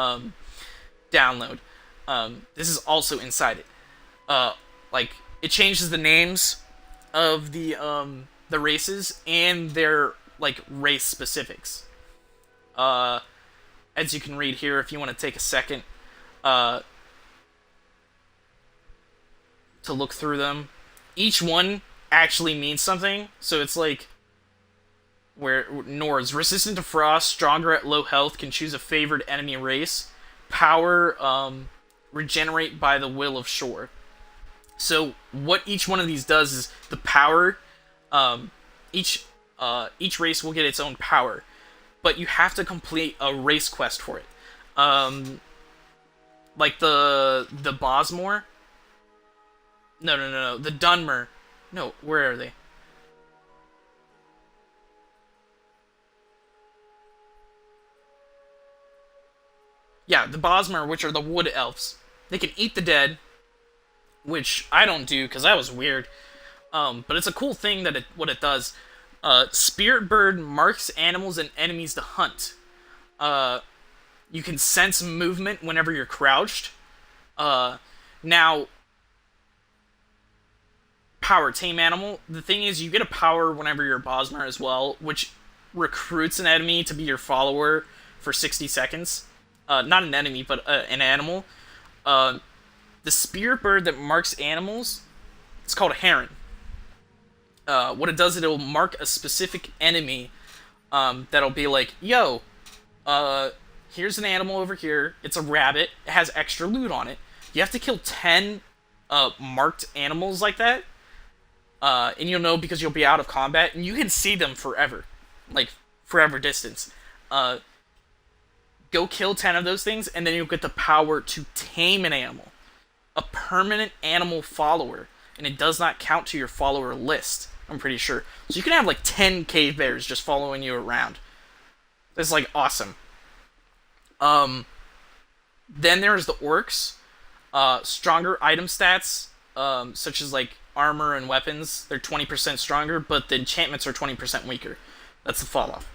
download. This is also inside it. Like, it changes the names of the races and their like race specifics. As you can read here, if you want to take a second to look through them, each one actually means something. So it's like, where Nords, resistant to frost, stronger at low health, can choose a favored enemy race. Power, regenerate by the will of shore. So what each one of these does is the power each race will get its own power, but you have to complete a race quest for it. Like the Bosmore. No. The Dunmer. No, where are they? Yeah, the Bosmer, which are the wood elves. They can eat the dead, which I don't do because that was weird. But it's a cool thing that what it does. Spirit Bird marks animals and enemies to hunt. You can sense movement whenever you're crouched. Now, power tame animal. The thing is, you get a power whenever you're a Bosmer as well, which recruits an enemy to be your follower for 60 seconds. Not an enemy, but an animal. The spirit bird that marks animals, it's called a heron. What it does is it'll mark a specific enemy that'll be like, yo, here's an animal over here. It's a rabbit. It has extra loot on it. You have to kill 10 marked animals like that. And you'll know because you'll be out of combat. And you can see them forever. Like, forever distance. Go kill 10 of those things, and then you'll get the power to tame an animal. A permanent animal follower. And it does not count to your follower list, I'm pretty sure. So you can have like 10 cave bears just following you around. That's like awesome. Then there's the orcs. Stronger item stats, such as like armor and weapons. They're 20% stronger, but the enchantments are 20% weaker. That's the fall off.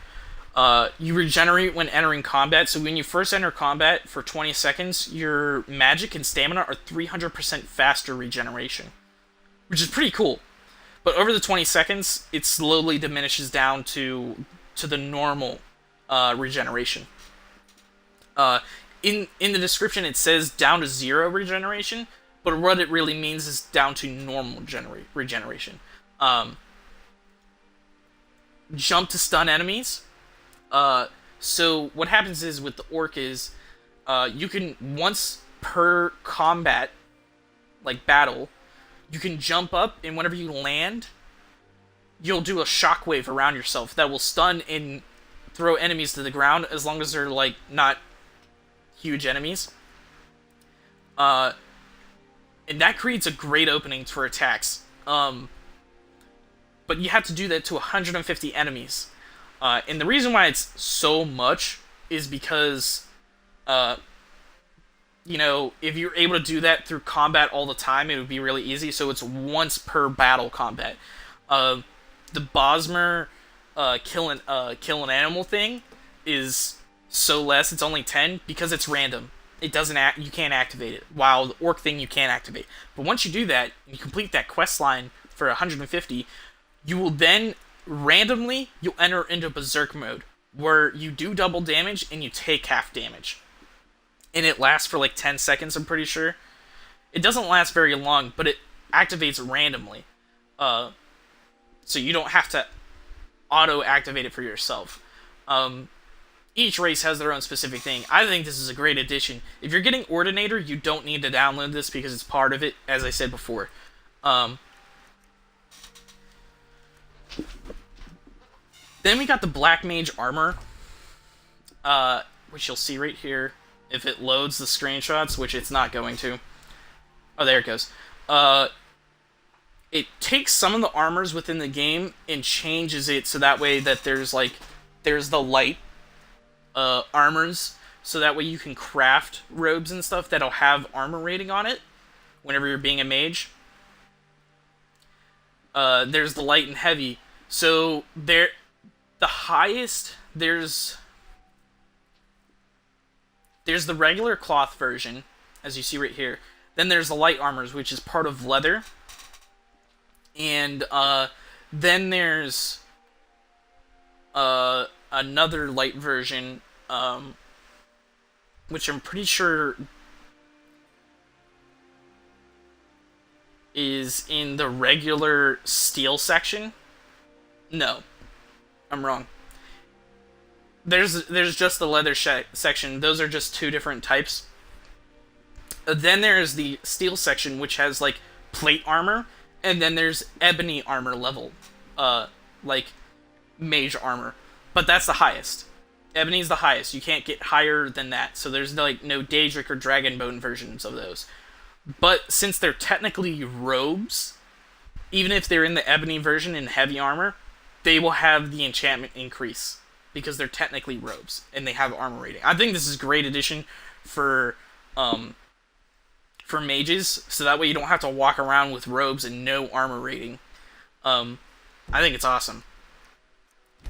You regenerate when entering combat, so when you first enter combat for 20 seconds, your magic and stamina are 300% faster regeneration, which is pretty cool. But over the 20 seconds, it slowly diminishes down to the normal regeneration. In the description, it says down to 0 regeneration, but what it really means is down to normal regeneration. Jump to stun enemies. So what happens is with the orc is, you can, once per combat, like battle, you can jump up, and whenever you land, you'll do a shockwave around yourself that will stun and throw enemies to the ground as long as they're like not huge enemies. And that creates a great opening for attacks. But you have to do that to 150 enemies. And the reason why it's so much is because, if you're able to do that through combat all the time, it would be really easy. So it's once per battle combat. The Bosmer kill an animal thing is so less. It's only 10 because it's random. It doesn't you can't activate it. While the orc thing you can activate. But once you do that, and you complete that quest line for 150, you will then randomly, you'll enter into Berserk mode, where you do double damage and you take half damage. And it lasts for like 10 seconds, I'm pretty sure. It doesn't last very long, but it activates randomly. So you don't have to auto-activate it for yourself. Each race has their own specific thing. I think this is a great addition. If you're getting Ordinator, you don't need to download this because it's part of it, as I said before. Then we got the Black Mage Armor, which you'll see right here if it loads the screenshots, which it's not going to. Oh, there it goes. It takes some of the armors within the game and changes it so that way that there's the light armors, so that way you can craft robes and stuff that'll have armor rating on it whenever you're being a mage. There's the light and heavy. So the highest, there's the regular cloth version, as you see right here. Then there's the light armors, which is part of leather. And then there's another light version, which I'm pretty sure is in the regular steel section. No, I'm wrong. There's just the leather section. Those are just two different types. Then there's the steel section, which has like plate armor, and then there's ebony armor level like Mage Armor, but that's the highest. Ebony's the highest. You can't get higher than that. So there's like no Daedric or Dragonbone versions of those. But since they're technically robes, even if they're in the Ebony version in heavy armor, they will have the enchantment increase because they're technically robes and they have armor rating. I think this is a great addition for mages, so that way you don't have to walk around with robes and no armor rating. I think it's awesome.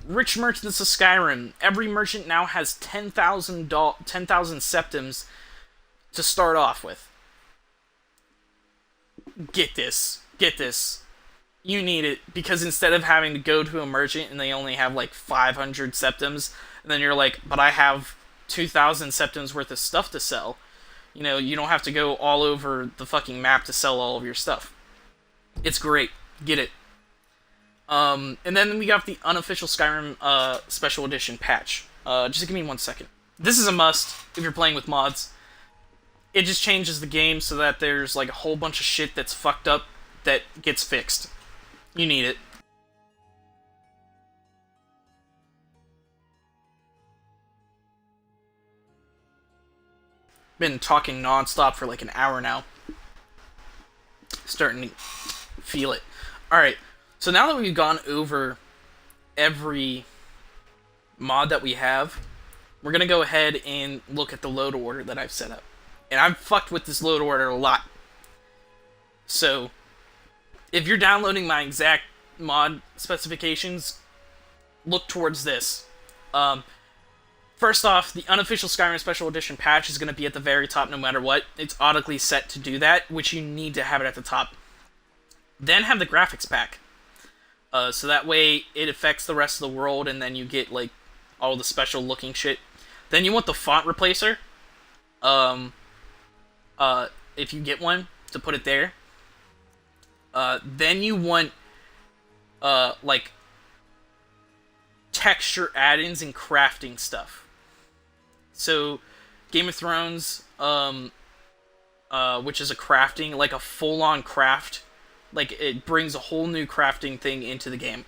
Rich merchants of Skyrim. Every merchant now has 10,000 septims to start off with. Get this. You need it, because instead of having to go to a merchant and they only have like 500 septims, and then you're like, but I have 2,000 septims worth of stuff to sell. You know, you don't have to go all over the fucking map to sell all of your stuff. It's great. Get it. And then we got the unofficial Skyrim special edition patch. Just give me 1 second. This is a must if you're playing with mods. It just changes the game so that there's like a whole bunch of shit that's fucked up that gets fixed. You need it. Been talking non-stop for like an hour now. Starting to feel it. Alright, so now that we've gone over every mod that we have, we're going to go ahead and look at the load order that I've set up. And I've fucked with this load order a lot. So, if you're downloading my exact mod specifications, look towards this. First off, the unofficial Skyrim Special Edition patch is going to be at the very top no matter what. It's automatically set to do that, which you need to have it at the top. Then have the graphics pack. So that way it affects the rest of the world, and then you get like all the special looking shit. Then you want the font replacer. If you get one, to put it there. Then you want like texture add-ins and crafting stuff. So Game of Thrones, which is a crafting, like a full-on craft, like it brings a whole new crafting thing into the game.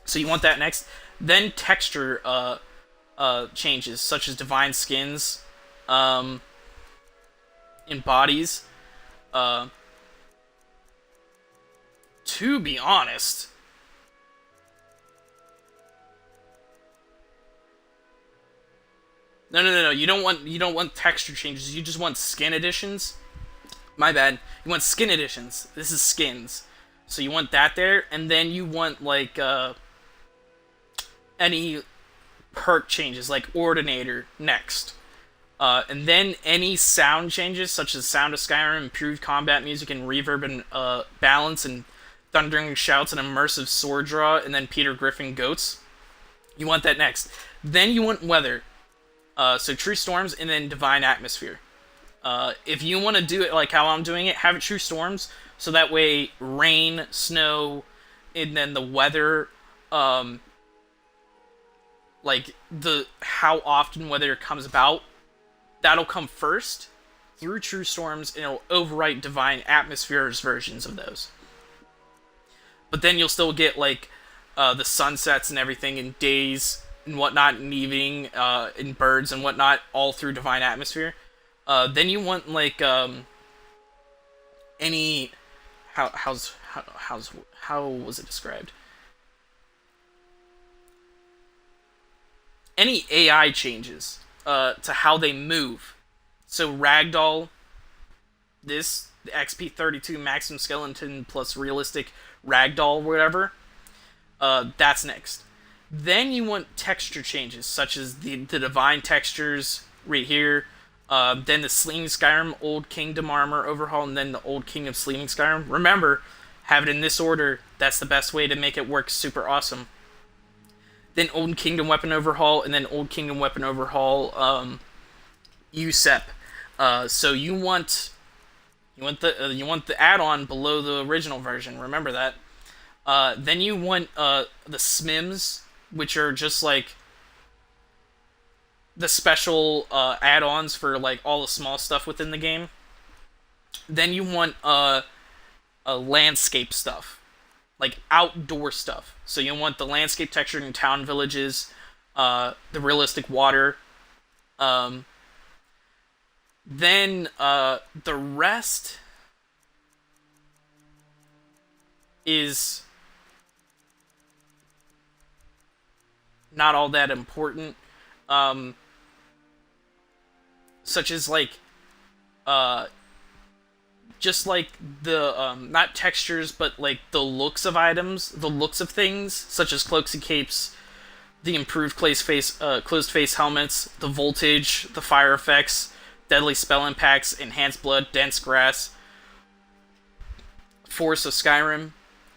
So you want that next. Then texture changes, such as divine skins, in bodies. To be honest, no. You don't want texture changes. You just want skin additions. My bad. You want skin additions. This is skins. So you want that there, and then you want like any perk changes, like Ordinator next. And then any sound changes, such as Sound of Skyrim, improved combat music, and reverb and balance, and thundering shouts, and immersive sword draw, and then Peter Griffin goats. You want that next. Then you want weather. So True Storms, and then Divine Atmosphere. If you want to do it like how I'm doing it, have it True Storms, so that way rain, snow, and then the weather, like how often weather comes about, that'll come first through True Storms, and it'll overwrite Divine Atmosphere's versions of those. But then you'll still get like the sunsets and everything, and days and whatnot, and evening, and birds and whatnot, all through Divine Atmosphere. Then you want like any how was it described? Any AI changes to how they move. So Ragdoll, this the XP32 maximum skeleton plus realistic Ragdoll, whatever. That's next. Then you want texture changes, such as the divine textures right here. Then the Sleeping Skyrim Old Kingdom Armor Overhaul, and then the Old Kingdom Sleeping Skyrim. Remember, have it in this order. That's the best way to make it work super awesome. Then Old Kingdom Weapon Overhaul, and then Old Kingdom Weapon Overhaul USEP. So you want the add-on below the original version. Remember that. Then you want the SMIMs, which are just like the special add-ons for like all the small stuff within the game. Then you want a landscape stuff. like outdoor stuff. So you want the landscape texture in town villages, the realistic water. Um, then the rest is not all that important. Um, Such as like uh, just like the not textures, but like the looks of items, the looks of things, such as cloaks and capes, the improved closed face helmets, the voltage, the fire effects, deadly spell impacts, enhanced blood, dense grass, force of Skyrim.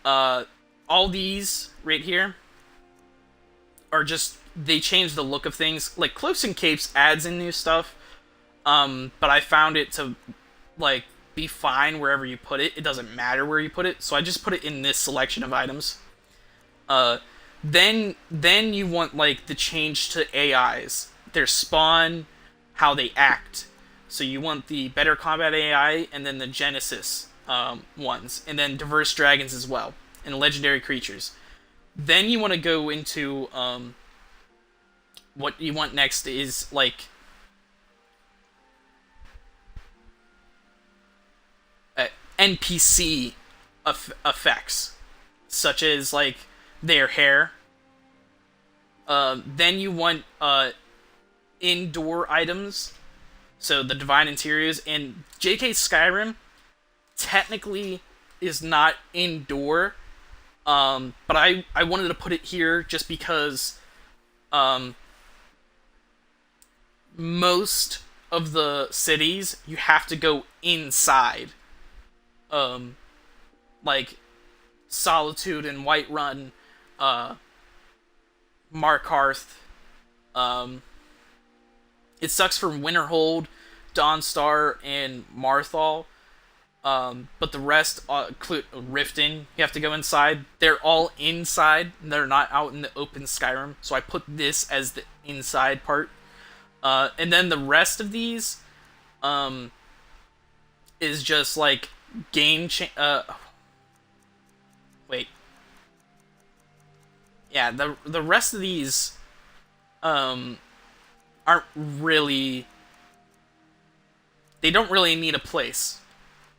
Uh, all these right here are just they change the look of things. Like cloaks and capes adds in new stuff, but I found it to like be fine wherever you put it. It doesn't matter where you put it, so I just put it in this selection of items. Uh, then you want like the change to AIs, their spawn, how they act. So you want the better combat AI, and then the Genesis ones, and then diverse dragons as well, and legendary creatures. Then you want to go into what you want next is like NPC effects, such as like their hair. Then you want indoor items, so the divine interiors. And JK Skyrim technically is not indoor, but I wanted to put it here just because most of the cities you have to go inside. Like Solitude and Whiterun, Markarth. It sucks for Winterhold, Dawnstar, and Marthal. But the rest, Riften, you have to go inside. They're all inside. They're not out in the open Skyrim. So I put this as the inside part. And then the rest of these, is just like wait. Yeah, the rest of these, aren't really. They don't really need a place.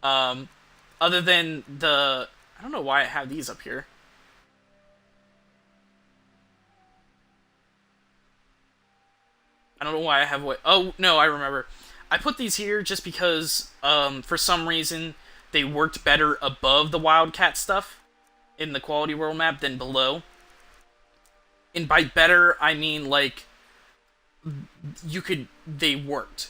Other than the... I don't know why I have these up here. I don't know why I have what... Oh, no, I remember. I put these here just because, for some reason, they worked better above the Wildcat stuff in the Quality World map than below. And by better, I mean, like, they worked.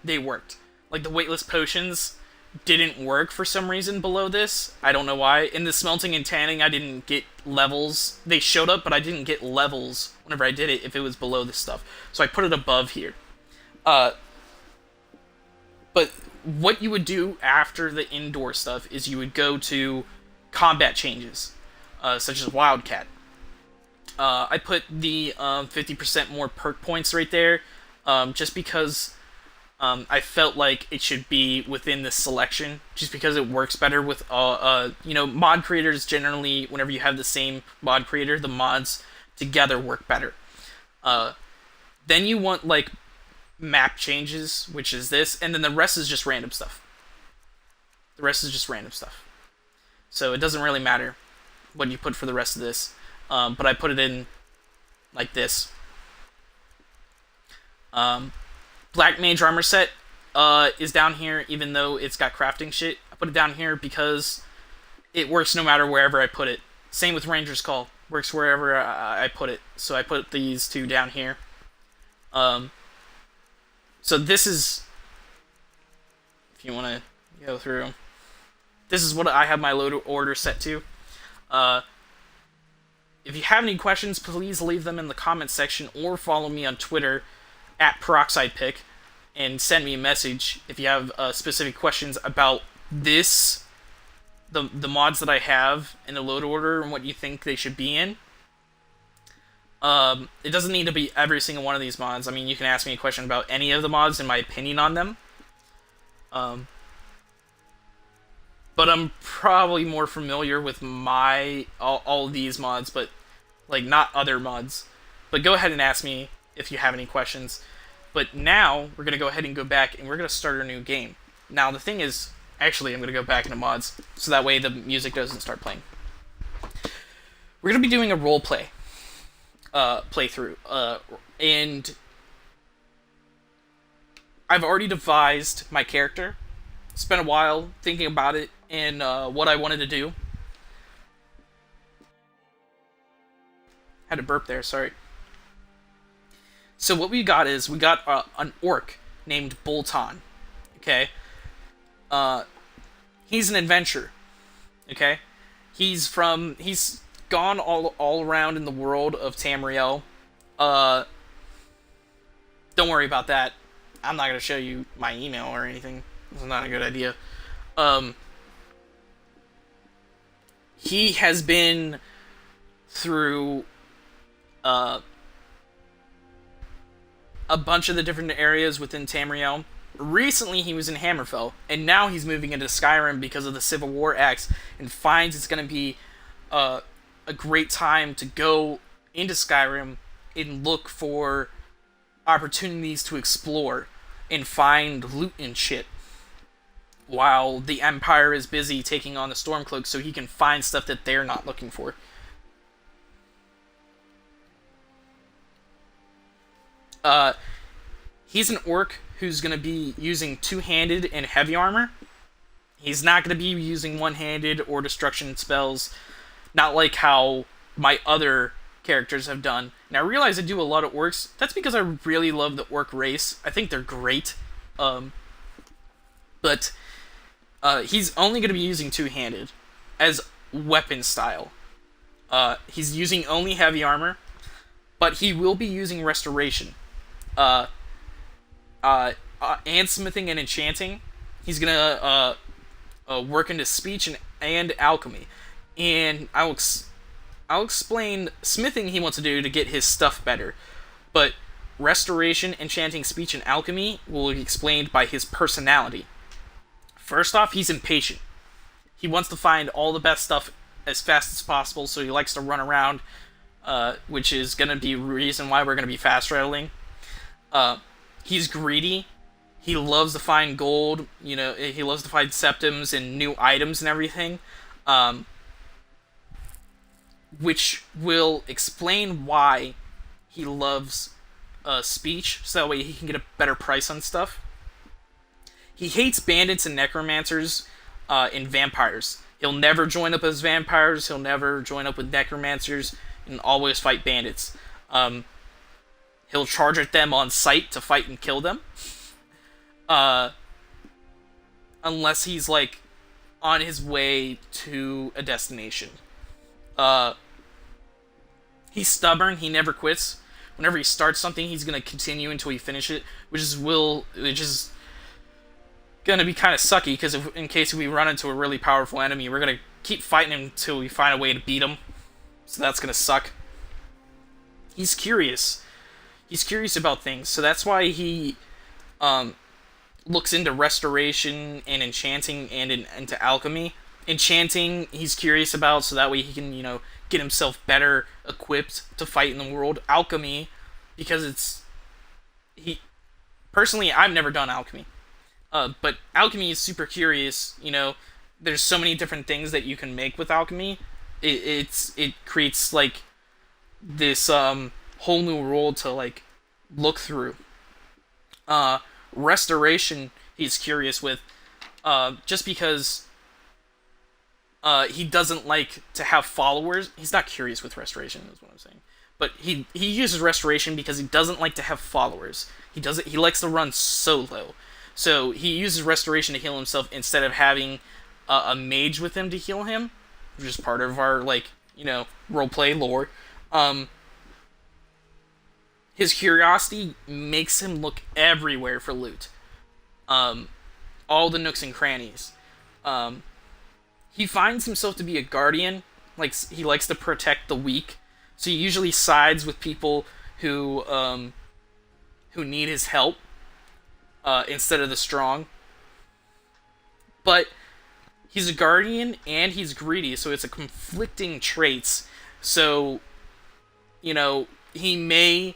They worked. Like, the Weightless Potions didn't work for some reason below this. I don't know why. In the smelting and tanning, I didn't get levels. They showed up, but I didn't get levels whenever I did it if it was below this stuff. So I put it above here. But what you would do after the indoor stuff is you would go to combat changes, such as Wildcat. I put the 50% more perk points right there, just because I felt like it should be within this selection, just because it works better with mod creators. Generally, whenever you have the same mod creator, the mods together work better. Then you want like map changes, which is this, and then the rest is just random stuff. The rest is just random stuff. So it doesn't really matter what you put for the rest of this. But I put it in like this. Black Mage Armor set is down here, even though it's got crafting shit. I put it down here because it works no matter wherever I put it. Same with Ranger's Call. Works wherever I put it. So I put these two down here. So this is... If you want to go through... This is what I have my load order set to. If you have any questions, please leave them in the comments section or follow me on Twitter @PeroxidePick and send me a message if you have specific questions about this, the mods that I have in the load order and what you think they should be in. It doesn't need to be every single one of these mods. I mean, you can ask me a question about any of the mods and my opinion on them. but I'm probably more familiar with my all of these mods, but like not other mods. But go ahead and ask me if you have any questions. But now we're gonna go ahead and go back and we're gonna start a new game. Now the thing is, actually, I'm gonna go back into mods so that way the music doesn't start playing. We're gonna be doing a role play playthrough, and I've already devised my character. Spent a while thinking about it and what I wanted to do. Had to burp there, sorry. So what we got is, we got an orc named Bolton, okay? He's an adventurer, okay? He's gone all around in the world of Tamriel. Don't worry about that. I'm not going to show you my email or anything. It's not a good idea. He has been through a bunch of the different areas within Tamriel. Recently, he was in Hammerfell, and now he's moving into Skyrim because of the Civil War Axe, and finds it's going to be a great time to go into Skyrim and look for opportunities to explore and find loot and shit, while the Empire is busy taking on the Stormcloaks so he can find stuff that they're not looking for. He's an orc who's going to be using two-handed and heavy armor. He's not going to be using one-handed or destruction spells, not like how my other characters have done. And I realize I do a lot of orcs. That's because I really love the orc race. I think they're great. But he's only going to be using two-handed as weapon style. He's using only heavy armor, but he will be using restoration. And smithing and enchanting. He's gonna work into speech and alchemy, and I'll explain smithing he wants to do to get his stuff better, but restoration, enchanting, speech, and alchemy will be explained by his personality. First off, he's impatient. He wants to find all the best stuff as fast as possible, so he likes to run around, which is gonna be the reason why we're gonna be fast traveling. He's greedy. He loves to find gold. You know, he loves to find septims and new items and everything. Which will explain why he loves speech, so that way he can get a better price on stuff. He hates bandits and necromancers and vampires. He'll never join up as vampires. He'll never join up with necromancers, and always fight bandits. He'll charge at them on sight to fight and kill them. Unless he's, like, on his way to a destination. He's stubborn. He never quits. Whenever he starts something, he's going to continue until he finishes it, which is going to be kind of sucky, because in case we run into a really powerful enemy, we're going to keep fighting him until we find a way to beat him. So that's going to suck. He's curious. He's curious about things, so that's why he looks into restoration and enchanting and into alchemy. Enchanting, he's curious about, so that way he can, get himself better equipped to fight in the world. Alchemy, because personally, I've never done alchemy. But alchemy is super curious, there's so many different things that you can make with alchemy. It creates, like, this, whole new world to, like, look through. Restoration, he's curious with, just because he doesn't like to have followers. He's not curious with restoration, is what I'm saying. But he uses restoration because he doesn't like to have followers. He likes to run solo. So he uses restoration to heal himself instead of having a mage with him to heal him, which is part of our, like, roleplay lore. His curiosity makes him look everywhere for loot. All the nooks and crannies. He finds himself to be a guardian. Like, he likes to protect the weak. So he usually sides with people who need his help instead of the strong. But he's a guardian and he's greedy, so it's a conflicting traits. So, you know, he may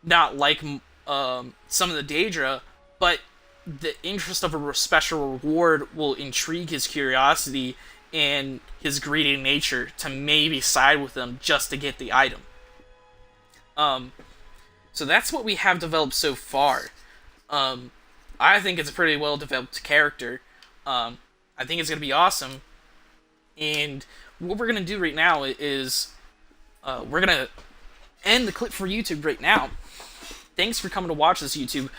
not like some of the Daedra, but the interest of a special reward will intrigue his curiosity and his greedy nature to maybe side with them just to get the item. So that's what we have developed so far. I think it's a pretty well developed character. I think it's going to be awesome. And what we're going to do right now is we're going to end the clip for YouTube right now. Thanks for coming to watch this, YouTube.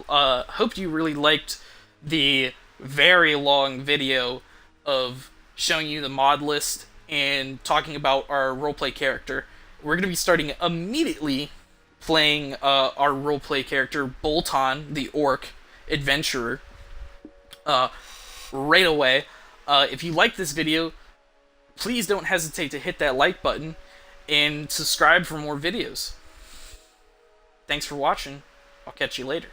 Hope you really liked the very long video of showing you the mod list and talking about our roleplay character. We're going to be starting immediately playing our roleplay character, Bolton, the Orc Adventurer, right away. If you like this video, please don't hesitate to hit that like button and subscribe for more videos. Thanks for watching. I'll catch you later.